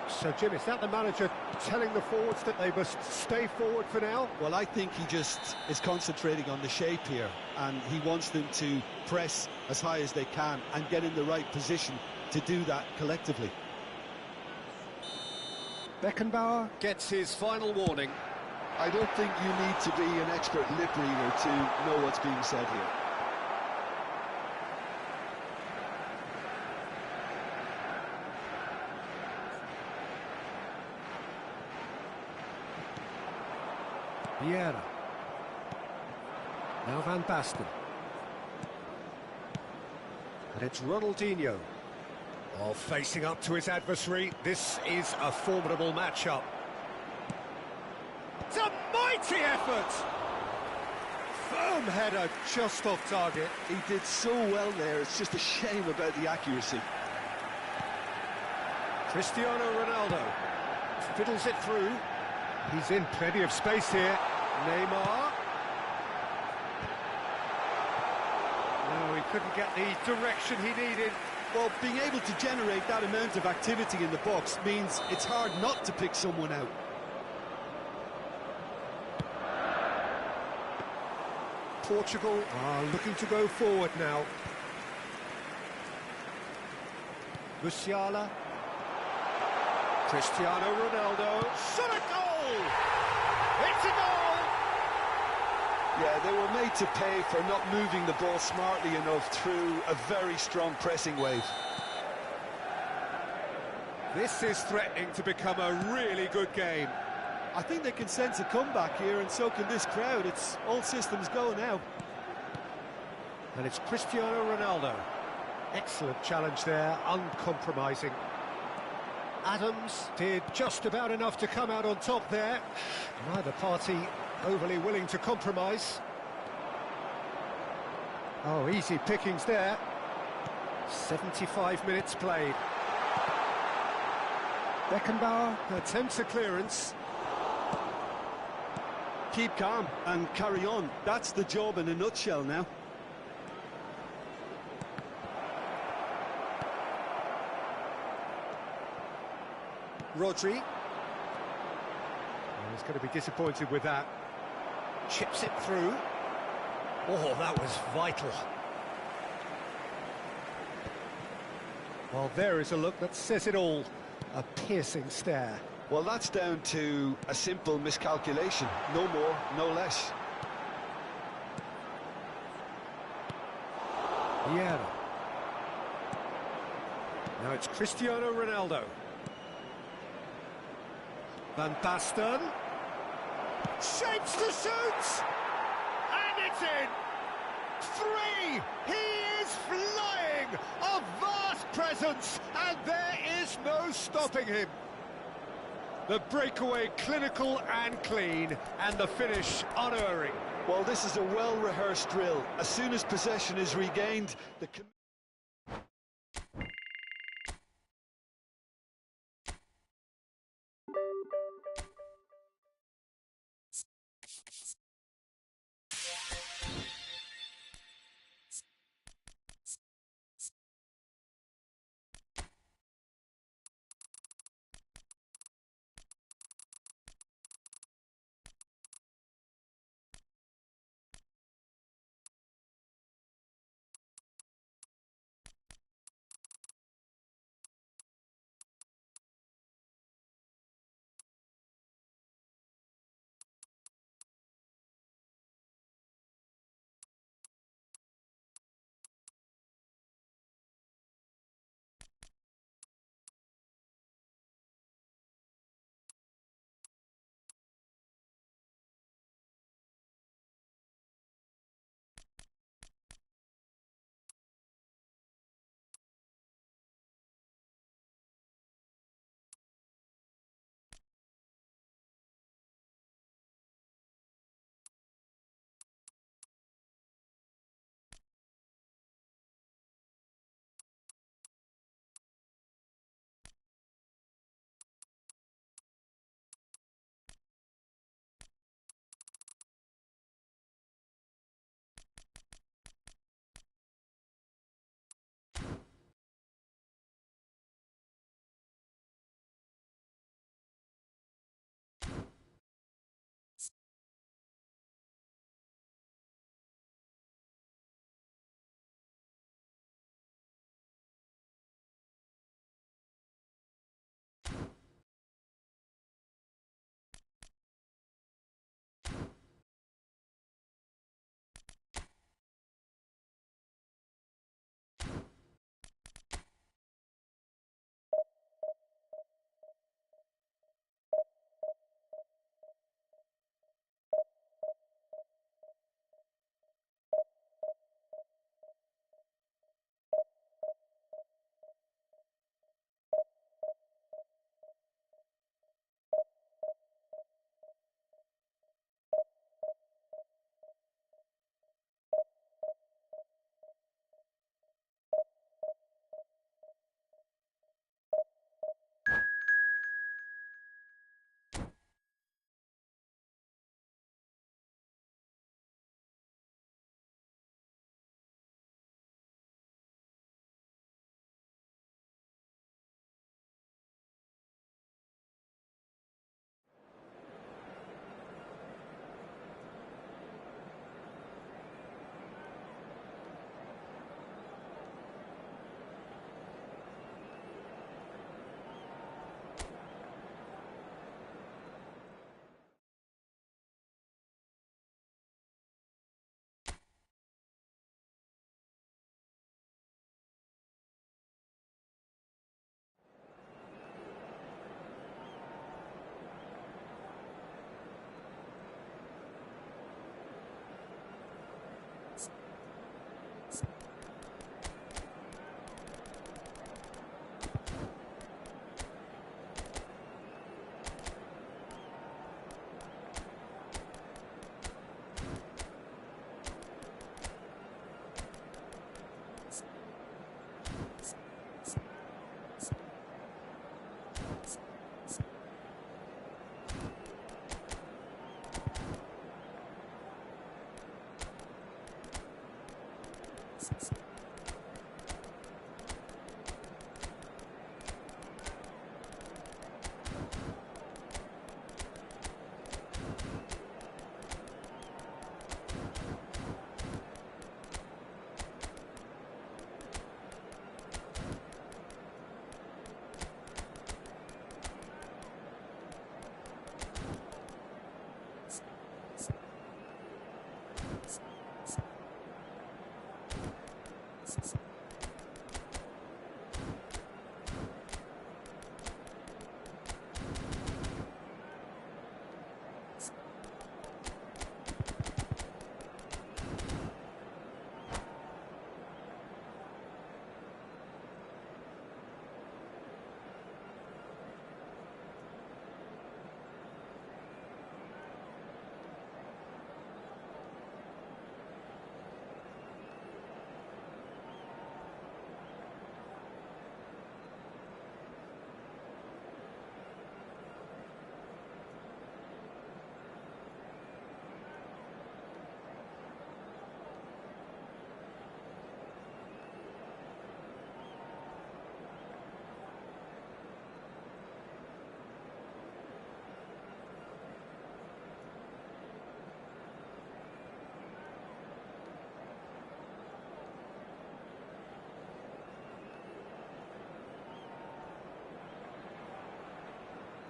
So, Jim, is that the manager telling the forwards that they must stay forward for now? Well, I think he just is concentrating on the shape here, and he wants them to press as high as they can and get in the right position to do that collectively. Beckenbauer gets his final warning. I don't think you need to be an expert lip reader to know what's being said here. Bora. Now Van Basten. And it's Ronaldinho. Oh, facing up to his adversary. This is a formidable matchup. It's a mighty effort! Firm header just off target. He did so well there, it's just a shame about the accuracy. Cristiano Ronaldo fiddles it through. He's in plenty of space here. Neymar. No, he couldn't get the direction he needed. Well, being able to generate that amount of activity in the box means it's hard not to pick someone out. Portugal are looking to go forward now. Musiala. Cristiano Ronaldo. Shot a goal! It's a goal! Yeah, they were made to pay for not moving the ball smartly enough through a very strong pressing wave. This is threatening to become a really good game. I think they can sense a comeback here, and so can this crowd. It's all systems go now. And it's Cristiano Ronaldo. Excellent challenge there, uncompromising. Adams did just about enough to come out on top there. Neither party overly willing to compromise. Oh, easy pickings there. 75 minutes played. Beckenbauer attempts a clearance. Keep calm and carry on. That's the job in a nutshell now. Rodri. He's going to be disappointed with that. Chips it through. Oh, that was vital. Well, there is a look that says it all. A piercing stare. Well, that's down to a simple miscalculation. No more, no less. Bora. Now it's Cristiano Ronaldo. Van Basten. Shapes to shoot! And it's in! 3! He is flying! A vast presence! And there is no stopping him. The breakaway clinical and clean, and the finish unerring. Well, this is a well-rehearsed drill. As soon as possession is regained, the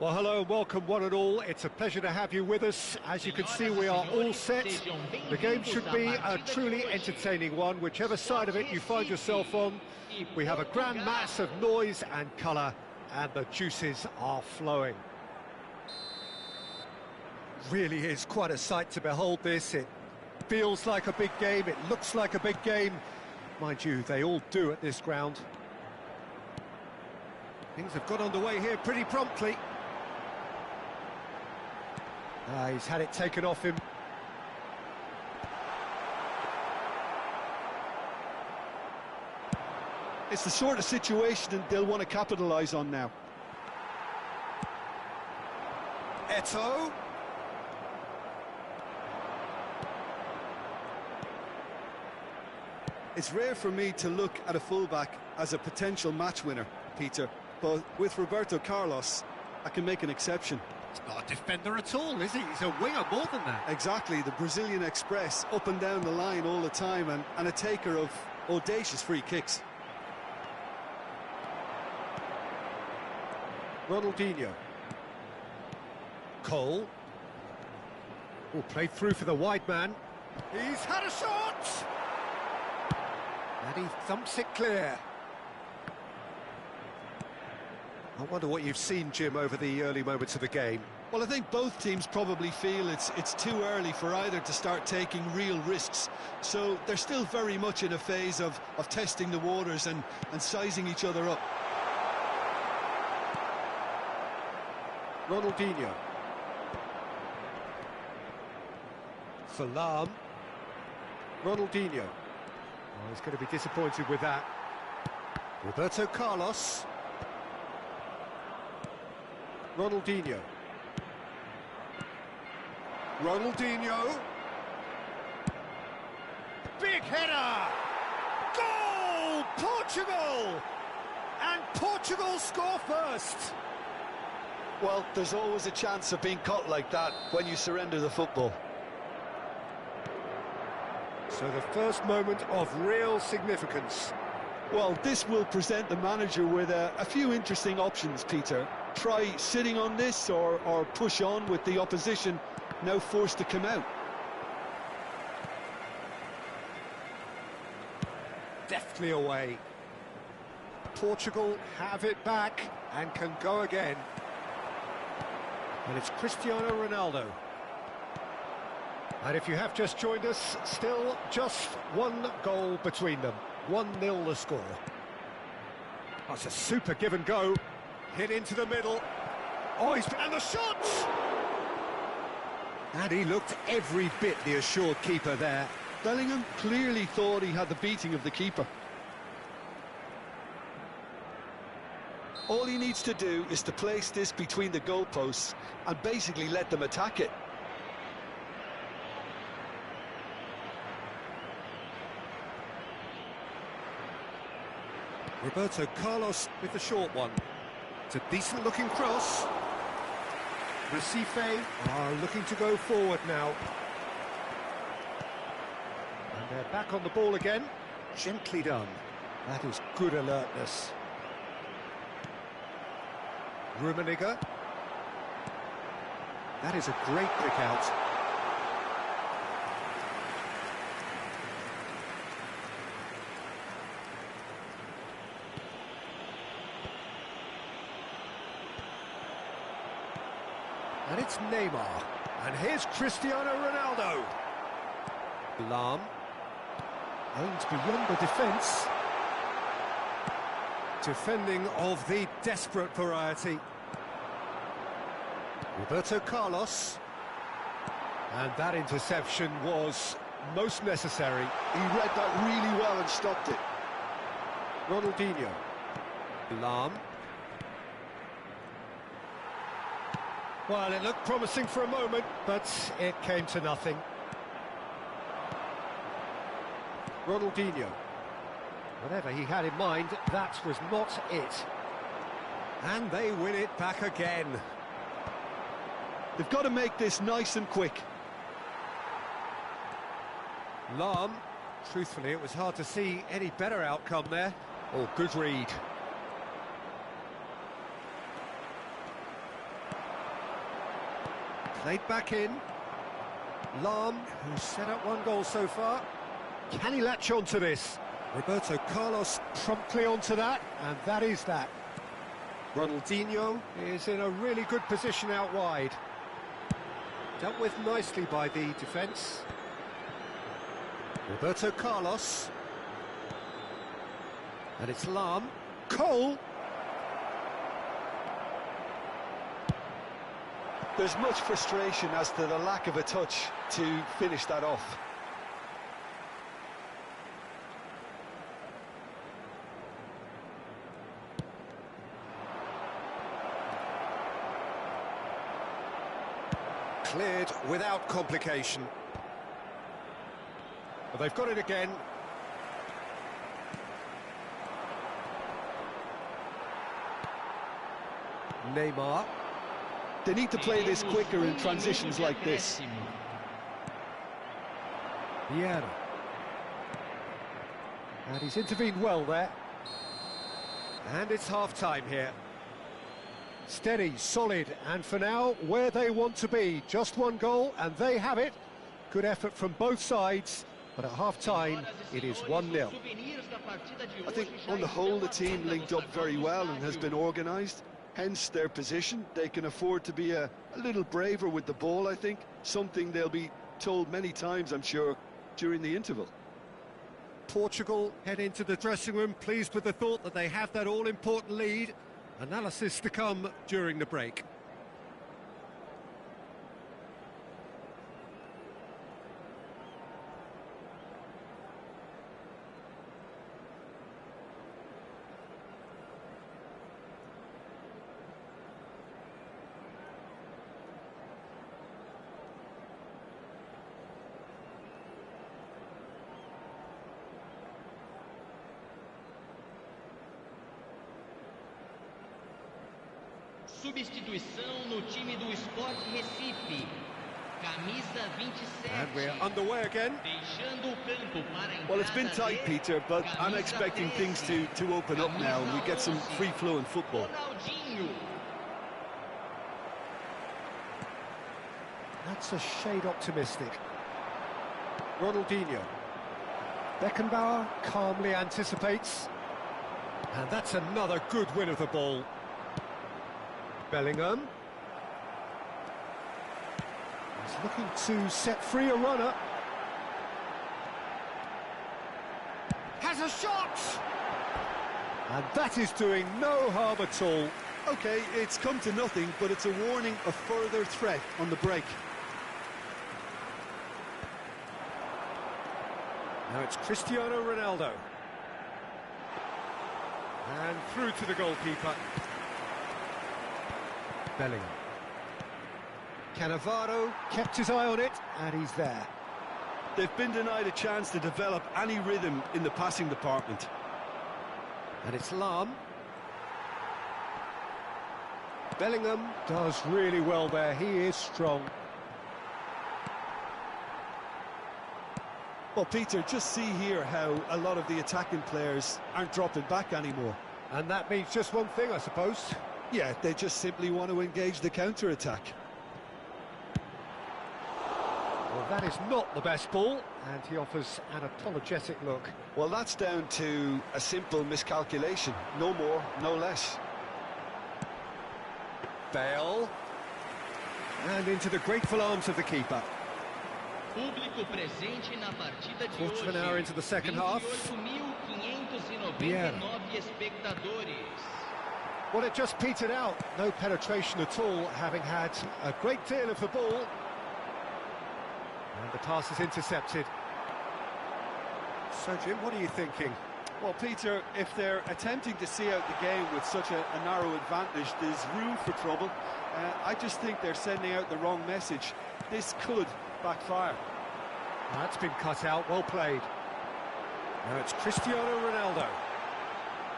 Well, hello and welcome one and all. It's a pleasure to have you with us. As you can see, we are all set. The game should be a truly entertaining one, whichever side of it you find yourself on. We have a grand mass of noise and colour, and the juices are flowing. Really is quite a sight to behold this. It feels like a big game, it looks like a big game. Mind you, they all do at this ground. Things have got underway here pretty promptly. He's had it taken off him. It's the sort of situation that they'll want to capitalise on now. Eto'o. It's rare for me to look at a fullback as a potential match winner, Peter, but with Roberto Carlos, I can make an exception. He's not a defender at all, is he? He's a winger more than that. Exactly, the Brazilian Express, up and down the line all the time, and a taker of audacious free kicks. Ronaldinho. Cole. Oh, played through for the wide man. He's had a shot! And he thumps it clear. I wonder what you've seen, Jim, over the early moments of the game. Well, I think both teams probably feel it's too early for either to start taking real risks. So they're still very much in a phase of testing the waters and sizing each other up. Ronaldinho. Salam. Ronaldinho. Oh, he's going to be disappointed with that. Roberto Carlos. Ronaldinho. Ronaldinho. Big header! Goal! Portugal! And Portugal score first! Well, there's always a chance of being caught like that when you surrender the football. So the first moment of real significance. Well, this will present the manager with a few interesting options, Peter. Try sitting on this or push on with the opposition now forced to come out. Deftly away. Portugal have it back and can go again. And it's Cristiano Ronaldo. And if you have just joined us, still just one goal between them. 1-0 the score. That's a super give and go. Hit into the middle. Oh, and the shot! And he looked every bit the assured keeper there. Bellingham clearly thought he had the beating of the keeper. All he needs to do is to place this between the goalposts and basically let them attack it. Roberto Carlos with the short one. It's a decent-looking cross. Recife are looking to go forward now. And they're back on the ball again. Gently done. That is good alertness. Rummenigge. That is a great pick out. And it's Neymar. And here's Cristiano Ronaldo. Lam. Aims beyond the defence. Defending of the desperate variety. Roberto Carlos. And that interception was most necessary. He read that really well and stopped it. Ronaldinho. Lam. Well, it looked promising for a moment, but it came to nothing. Ronaldinho. Whatever he had in mind, that was not it. And they win it back again. They've got to make this nice and quick. Lam. Truthfully, it was hard to see any better outcome there. Oh, good read. Played back in. Lam, who's set up one goal so far. Can he latch on to this? Roberto Carlos promptly onto that, and that is that. Ronaldinho is in a really good position out wide. Dealt with nicely by the defence. Roberto Carlos. And it's Lam. Cole. There's much frustration as to the lack of a touch to finish that off. Cleared without complication. Well, they've got it again. Neymar. They need to play this quicker in transitions like this. Bora. And he's intervened well there. And it's half-time here. Steady, solid, and for now, where they want to be. Just one goal, and they have it. Good effort from both sides, but at half-time, it is 1-0. I think, on the whole, the team linked up very well and has been organised. Hence their position. They can afford to be a little braver with the ball, I think. Something they'll be told many times, I'm sure, during the interval. Portugal head into the dressing room pleased with the thought that they have that all-important lead. Analysis to come during the break. Substituição no time do Sport Recife. Camisa 27. And we're underway again. Deixando o campo para Well, it's been tight, Peter, but I'm expecting things to open up now and we get some free-flowing football. Ronaldinho. That's a shade optimistic. Ronaldinho. Beckenbauer calmly anticipates. And that's another good win of the ball. Bellingham. He's looking to set free a runner. Has a shot! And that is doing no harm at all. Okay, it's come to nothing, but it's a warning of further threat on the break. Now it's Cristiano Ronaldo. And through to the goalkeeper. Bellingham. Cannavaro kept his eye on it, and he's there. They've been denied a chance to develop any rhythm in the passing department. And it's Lam. Bellingham does really well there, he is strong. Well, Peter, just see here how a lot of the attacking players aren't dropping back anymore. And that means just one thing, I suppose. Yeah, they just simply want to engage the counter-attack. Well, that is not the best ball, and he offers an apologetic look. Well, that's down to a simple miscalculation. No more, no less. Bale. And into the grateful arms of the keeper. Quarter of an hour into the second half. Yeah. Well, it just petered out. No penetration at all, having had a great deal of the ball. And the pass is intercepted. So, Jim, what are you thinking? Well, Peter, if they're attempting to see out the game with such a narrow advantage, there's room for trouble. I just think they're sending out the wrong message. This could backfire. That's been cut out, well played. Now it's Cristiano Ronaldo.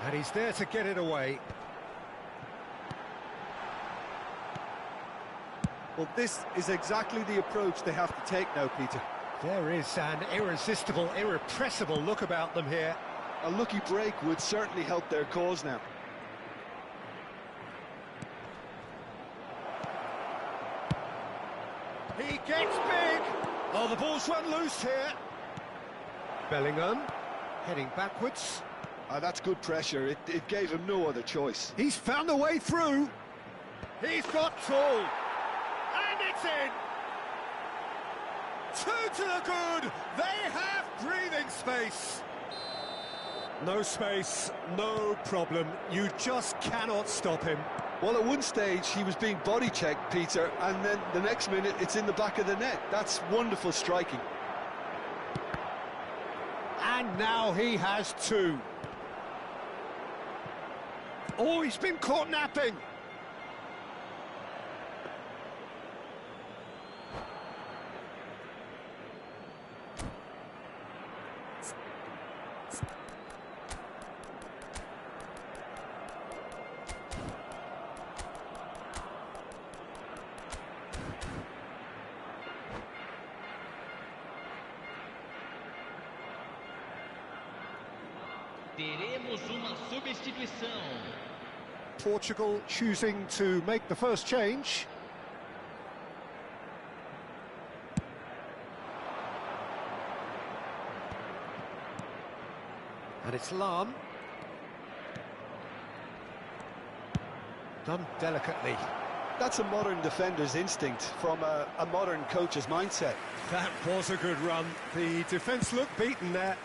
And he's there to get it away. Well, this is exactly the approach they have to take now, Peter. There is an irresistible, irrepressible look about them here. A lucky break would certainly help their cause now. gets big. Oh, the ball's run loose here. Bellingham, heading backwards. That's good pressure. It gave him no other choice. He's found a way through. He's got Tool. And it's in. Two to the good. They have breathing space. No space, no problem. You just cannot stop him. Well, at one stage, he was being body-checked, Peter, and then the next minute, it's in the back of the net. That's wonderful striking. And now he has two. Oh, he's been caught napping. Teremos uma substituição. Portugal choosing to make the first change. And it's Lahm. Done delicately. That's a modern defender's instinct from a modern coach's mindset. That was a good run. The defence looked beaten there.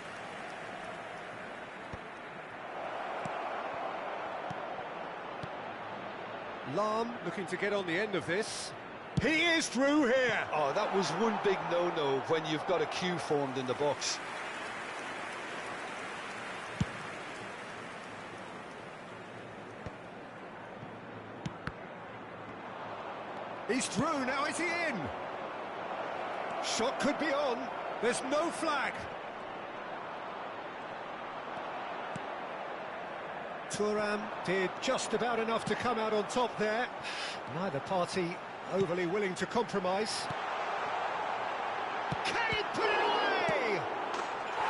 Lahm looking to get on the end of this. He is through here. Oh, that was one big no-no when you've got a queue formed in the box. He's through, now is he in? Shot could be on. There's no flag. Thuram did just about enough to come out on top there. Neither party overly willing to compromise. Can he put it away?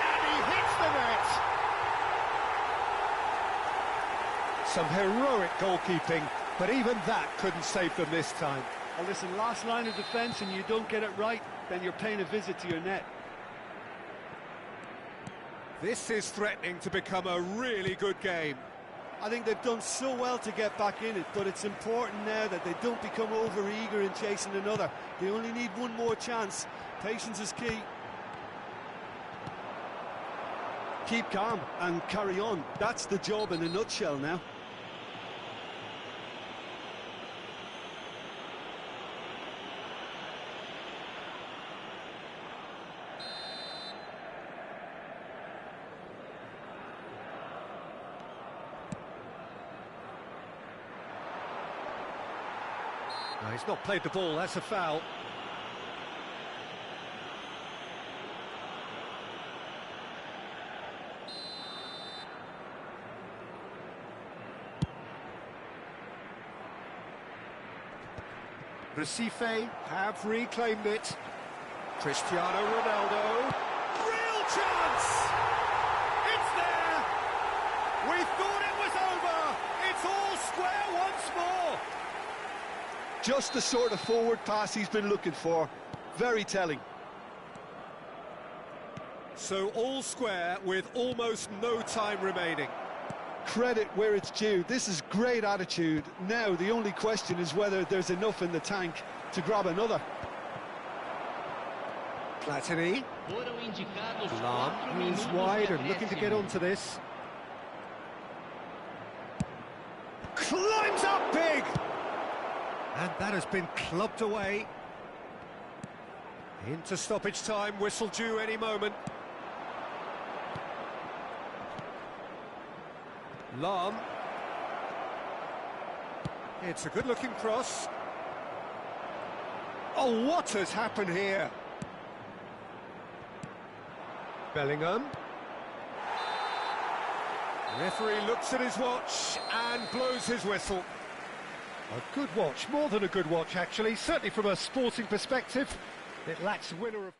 And he hits the net. Some heroic goalkeeping, but even that couldn't save them this time. Well, listen, last line of defence and you don't get it right, then you're paying a visit to your net. This is threatening to become a really good game. I think they've done so well to get back in it, but it's important now that they don't become over-eager in chasing another. They only need one more chance. Patience is key. Keep calm and carry on. That's the job in a nutshell now. No, he's not played the ball, that's a foul. Recife have reclaimed it. Cristiano Ronaldo. Real chance! It's there! We thought it was over! It's all square once more! Just the sort of forward pass he's been looking for. Very telling. So all square with almost no time remaining. Credit where it's due. This is great attitude. Now the only question is whether there's enough in the tank to grab another. Platini. Foram indicados 4 Lahm minutos is de wide and looking to get acréscimo. onto this. Climbs up big! And that has been clubbed away. Into stoppage time, whistle due any moment. Lahm. It's a good-looking cross. Oh, what has happened here? Bellingham. Referee looks at his watch and blows his whistle. A good watch, more than a good watch actually, certainly from a sporting perspective. It lacks winner of...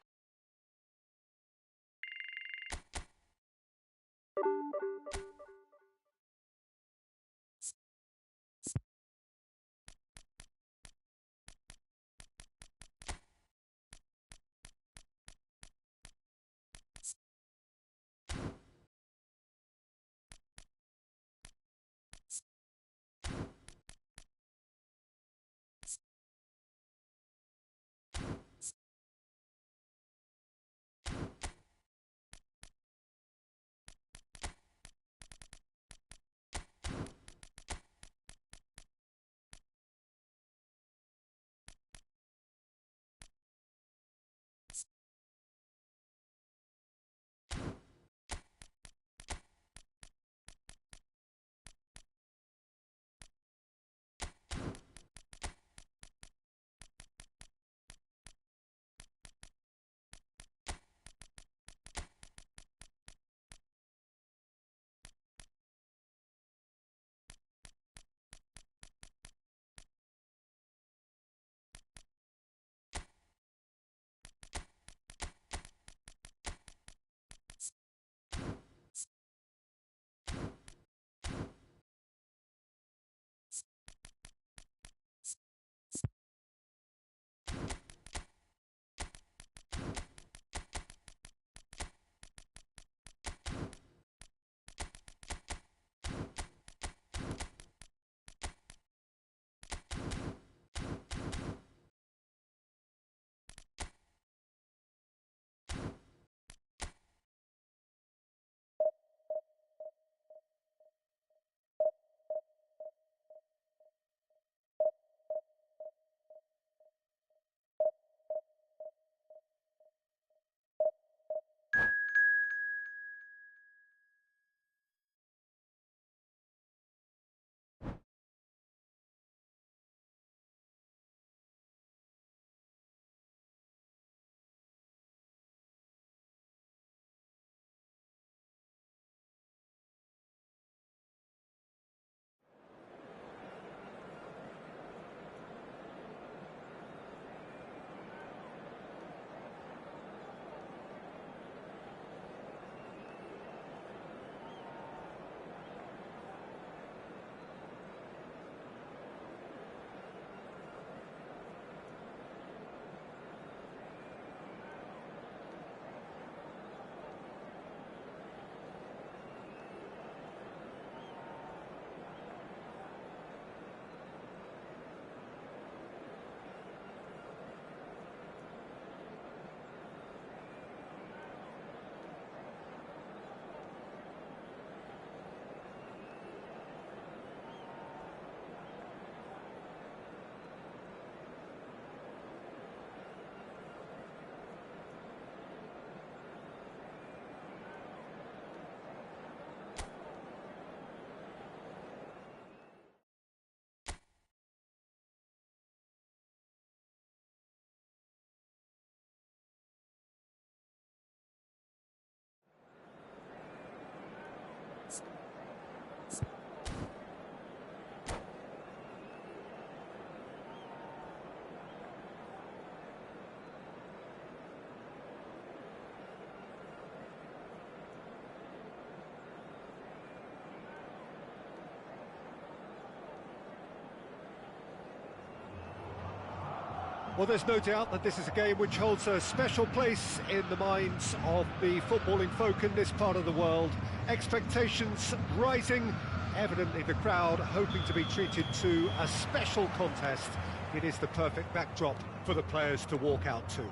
Well, there's no doubt that this is a game which holds a special place in the minds of the footballing folk in this part of the world. Expectations rising, evidently the crowd hoping to be treated to a special contest. It is the perfect backdrop for the players to walk out to.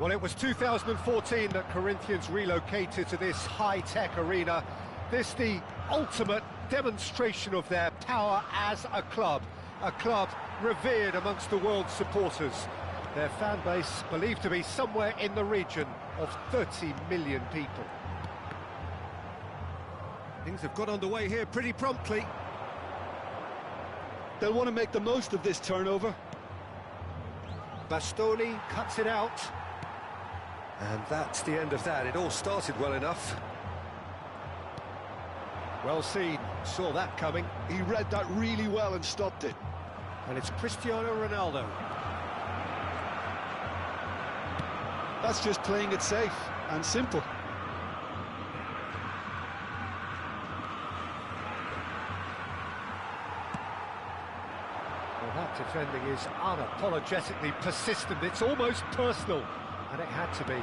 Well, it was 2014 that Corinthians relocated to this high-tech arena. This the ultimate demonstration of their power as a club revered amongst the world's supporters. Their fan base believed to be somewhere in the region of 30 million people. Things have got underway here pretty promptly. They'll want to make the most of this turnover. Bastoni cuts it out. And that's the end of that. It all started well enough. Well seen, saw that coming. He read that really well and stopped it. And it's Cristiano Ronaldo. That's just playing it safe and simple. Well, that defending is unapologetically persistent. It's almost personal, and it had to be.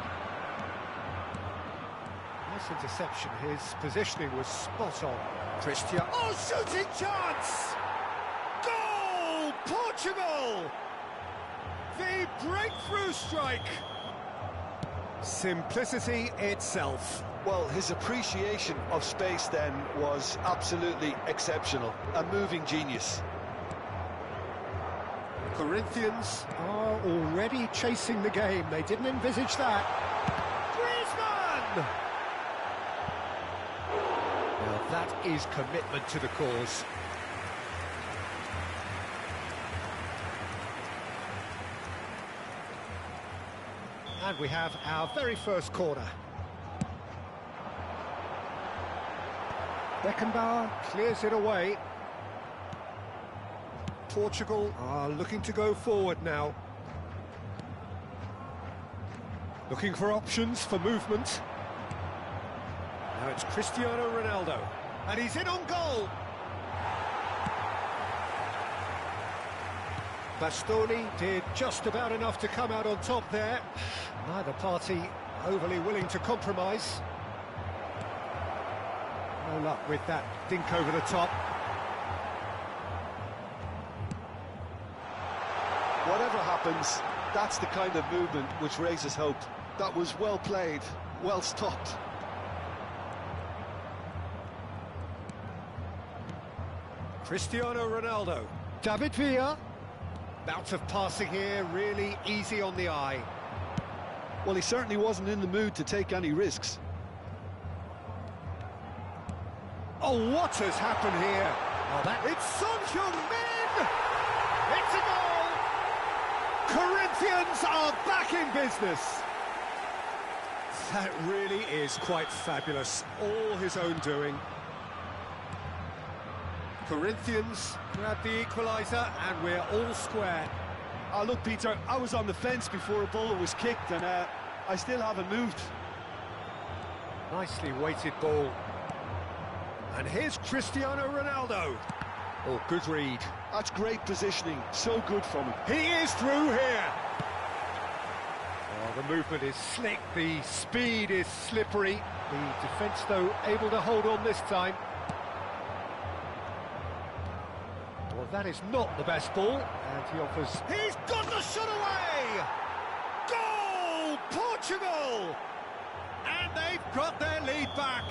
Nice interception. His positioning was spot on. Cristiano. Oh, shooting chance! Goal! Portugal! The breakthrough strike! Simplicity itself. Well, his appreciation of space then was absolutely exceptional. A moving genius. Corinthians are already chasing the game. They didn't envisage that. Griezmann! Now that is commitment to the cause. And we have our very first corner. Beckenbauer clears it away. Portugal are looking to go forward now. Looking for options for movement. Now it's Cristiano Ronaldo. And he's in on goal. Bastoni did just about enough to come out on top there. Neither party overly willing to compromise. No luck with that dink over the top. Whatever happens, that's the kind of movement which raises hope. That was well played, well stopped. Cristiano Ronaldo. David Villa. Bout of passing here, really easy on the eye. Well, he certainly wasn't in the mood to take any risks. Oh, what has happened here? Oh, that... It's Son Heung-min! It's a goal! Corinthians are back in business. That really is quite fabulous. All his own doing. Corinthians grab the equaliser, and we're all square. Oh, look, Peter, I was on the fence before a ball was kicked, and I still haven't moved. Nicely weighted ball. And here's Cristiano Ronaldo. Oh, good read. That's great positioning, so good from him. He is through here. Oh, the movement is slick, the speed is slippery. The defence, though, able to hold on this time. Well, that is not the best ball, and he offers... He's got the shot away! Goal! Portugal! And they've got their lead back.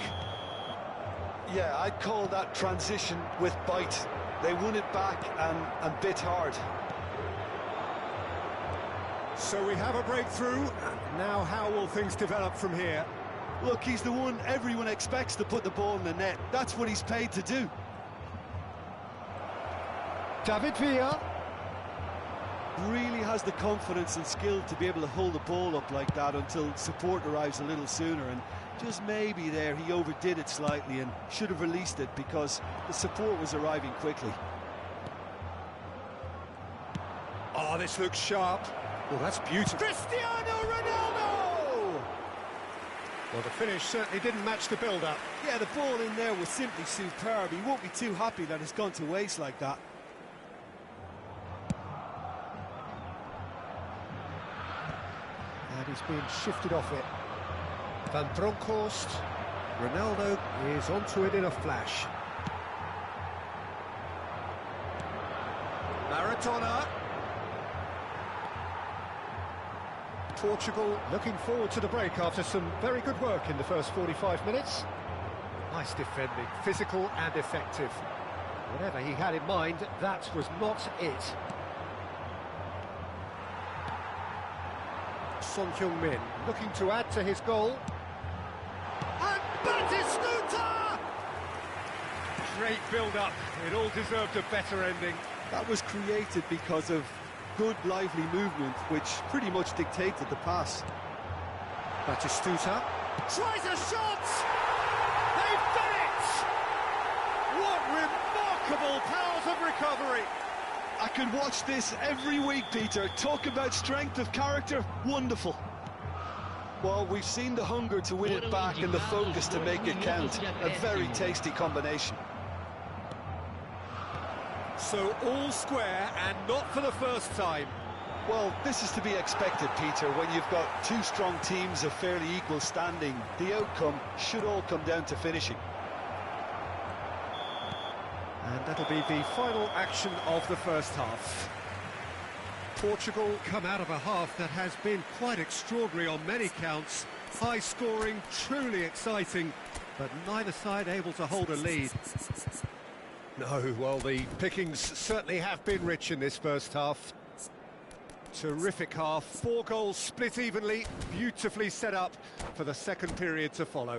Yeah, I'd call that transition with bite. They won it back and bit hard. So we have a breakthrough, and now how will things develop from here? Look, he's the one everyone expects to put the ball in the net. That's what he's paid to do. David Villa. Really has the confidence and skill to be able to hold the ball up like that until support arrives a little sooner, and just maybe there he overdid it slightly and should have released it because the support was arriving quickly. Oh, this looks sharp. Oh, that's beautiful. Cristiano Ronaldo! Well, the finish certainly didn't match the build-up. Yeah, the ball in there was simply superb. He won't be too happy that it's gone to waste like that. he's been shifted off it. Van Bronckhorst. Ronaldo is onto it in a flash. Maradona. Portugal looking forward to the break after some very good work in the first 45 minutes. Nice defending, physical and effective. Whatever he had in mind, that was not it. Son Heung-min looking to add to his goal. And Batistuta! Great build-up. It all deserved a better ending. That was created because of good, lively movement, which pretty much dictated the pass. Batistuta tries a shot! They've done it! What remarkable powers of recovery! I could watch this every week, Peter. Talk about strength of character, wonderful. Well, we've seen the hunger to win it back and the focus to make it count. A very tasty combination. So all square and not for the first time. Well, this is to be expected, Peter. When you've got two strong teams of fairly equal standing, the outcome should all come down to finishing. And that'll be the final action of the first half. Portugal come out of a half that has been quite extraordinary on many counts. High scoring, truly exciting, but neither side able to hold a lead. No, well, the pickings certainly have been rich in this first half. Terrific half, 4 goals split evenly, beautifully set up for the second period to follow.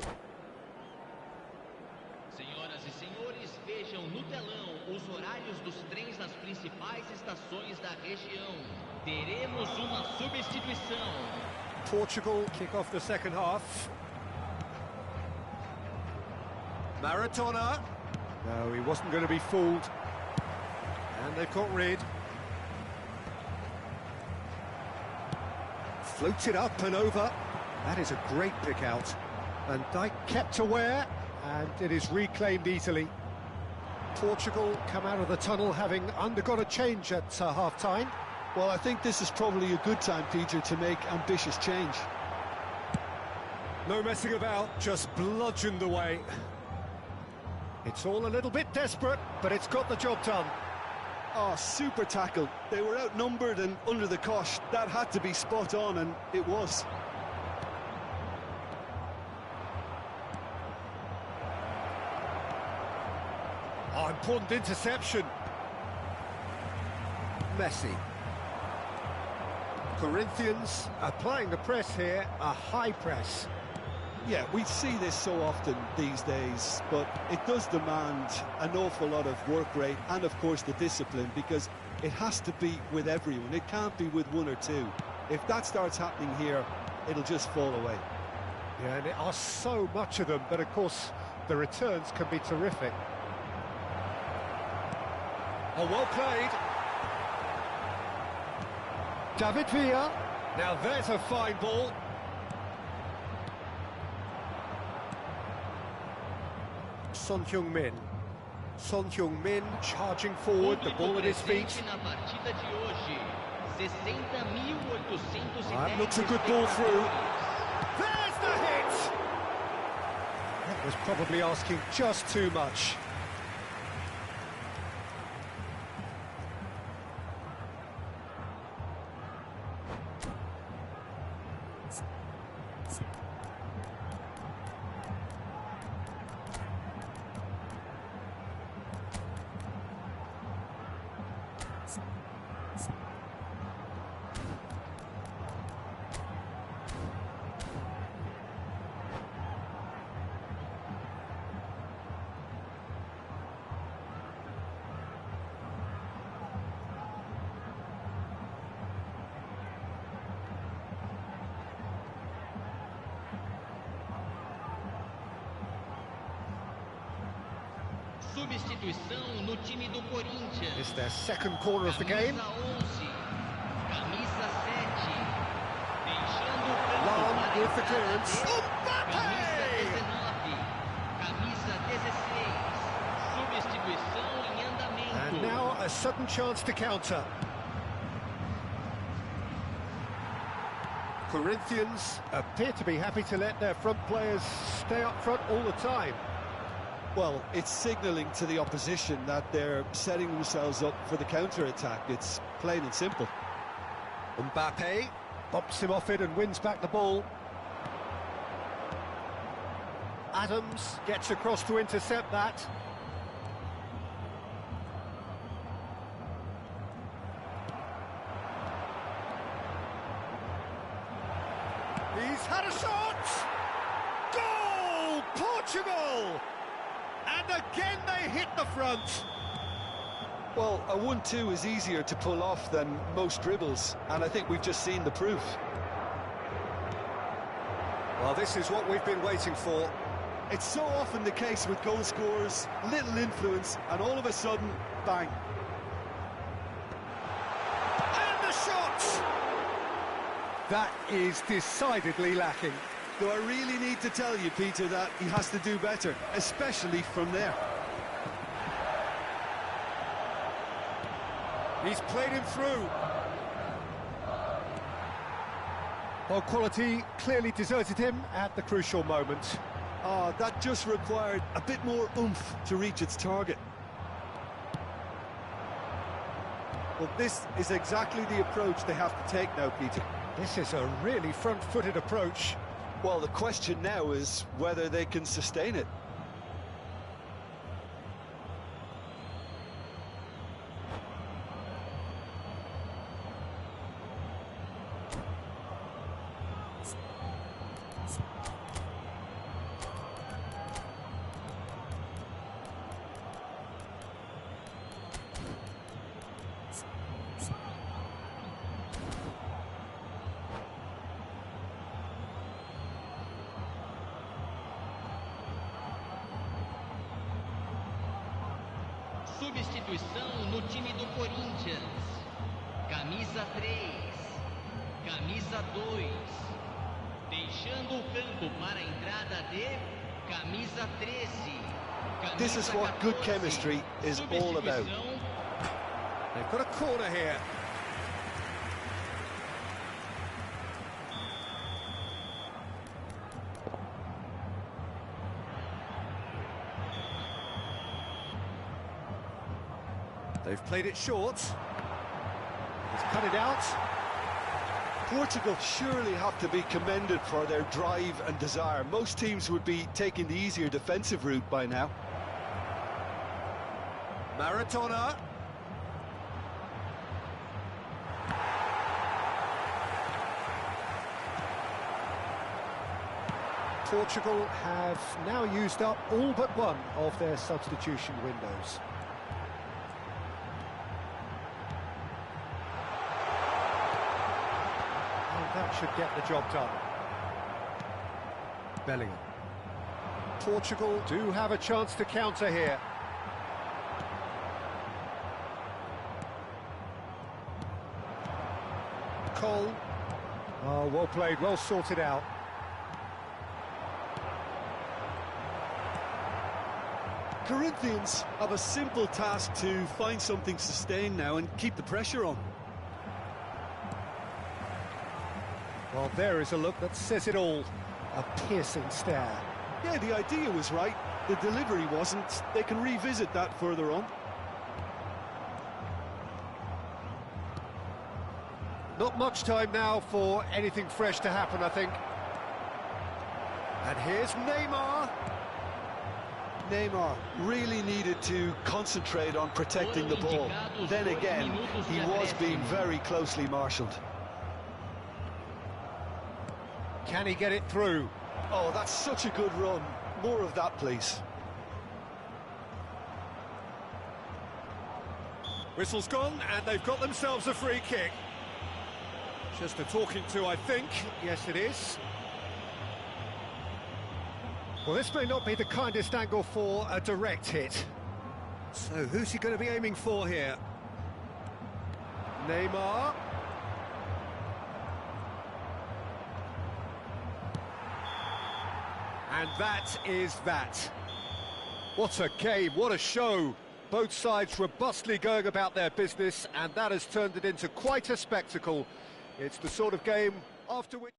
Senhoras e senhores, vejam no telão os horários dos trens nas principais estações da região. Teremos uma substituição. Portugal kick off the second half. Maradona. No, he wasn't going to be fooled. And they've got rid. Floats it up and over. That is a great pick out. Van Dijk kept aware, and it is reclaimed easily. Portugal come out of the tunnel having undergone a change at half-time. Well, I think this is probably a good time, Peter, to make ambitious change. No messing about, just bludgeoned away. It's all a little bit desperate, but it's got the job done. Oh, super tackle. They were outnumbered and under the cosh. That had to be spot on, and it was. Oh, important interception. Messi. Corinthians applying the press here, a high press. Yeah, we see this so often these days, but it does demand an awful lot of work rate and, of course, the discipline, because it has to be with everyone. It can't be with one or two. If that starts happening here, it'll just fall away. Yeah, and there are so much of them, but of course, the returns can be terrific. Oh, well played. David Villa. Now there's a fine ball. Son Heung-min. Son Heung-min charging forward, the ball at his feet. That looks a good ball through. There's the hit! That was probably asking just too much. Substituição no time do Corinthians. It's their second corner of the game. Camisa 7. Deixando o campo Long with the clearance. Camisa 19. Camisa 16. Substituição em andamento. And now a sudden chance to counter. Corinthians appear to be happy to let their front players stay up front all the time. Well, it's signalling to the opposition that they're setting themselves up for the counter-attack. It's plain and simple. Mbappe bumps him off it and wins back the ball. Adams gets across to intercept that. He's had a shot! Goal! Portugal! And again they hit the front. Well, a 1-2 is easier to pull off than most dribbles, and I think we've just seen the proof. Well, this is what we've been waiting for. It's so often the case with goal scorers, little influence, and all of a sudden, bang. And the shot! That is decidedly lacking. Do I really need to tell you, Peter, that he has to do better, especially from there? He's played him through. Well, quality clearly deserted him at the crucial moment. Oh, that just required a bit more oomph to reach its target. Well, this is exactly the approach they have to take now, Peter. This is a really front-footed approach. Well, the question now is whether they can sustain it. Substituição no time do Corinthians. Camisa 3, camisa 2. Deixando o campo para a entrada de camisa 13. Camisa This is what good 14. chemistry is all about. They've got a corner here. They've played it short. He's cut it out. Portugal surely have to be commended for their drive and desire. Most teams would be taking the easier defensive route by now. Maradona. Portugal have now used up all but one of their substitution windows. That should get the job done. Bellingham. Portugal do have a chance to counter here. Cole. Oh, well played, well sorted out. Corinthians have a simple task to find something sustained now and keep the pressure on. Well, there is a look that says it all. A piercing stare. Yeah, the idea was right. The delivery wasn't. They can revisit that further on. Not much time now for anything fresh to happen, I think. And here's Neymar. Neymar really needed to concentrate on protecting the ball. Then again, he was being very closely marshalled. Can he get it through? Oh, that's such a good run. More of that, please. Whistle's gone, and they've got themselves a free kick. Just a talking to, I think. Yes, it is. Well, this may not be the kindest angle for a direct hit. So, who's he going to be aiming for here? Neymar. And that is that. What a game, what a show. Both sides robustly going about their business, and that has turned it into quite a spectacle. It's the sort of game after which...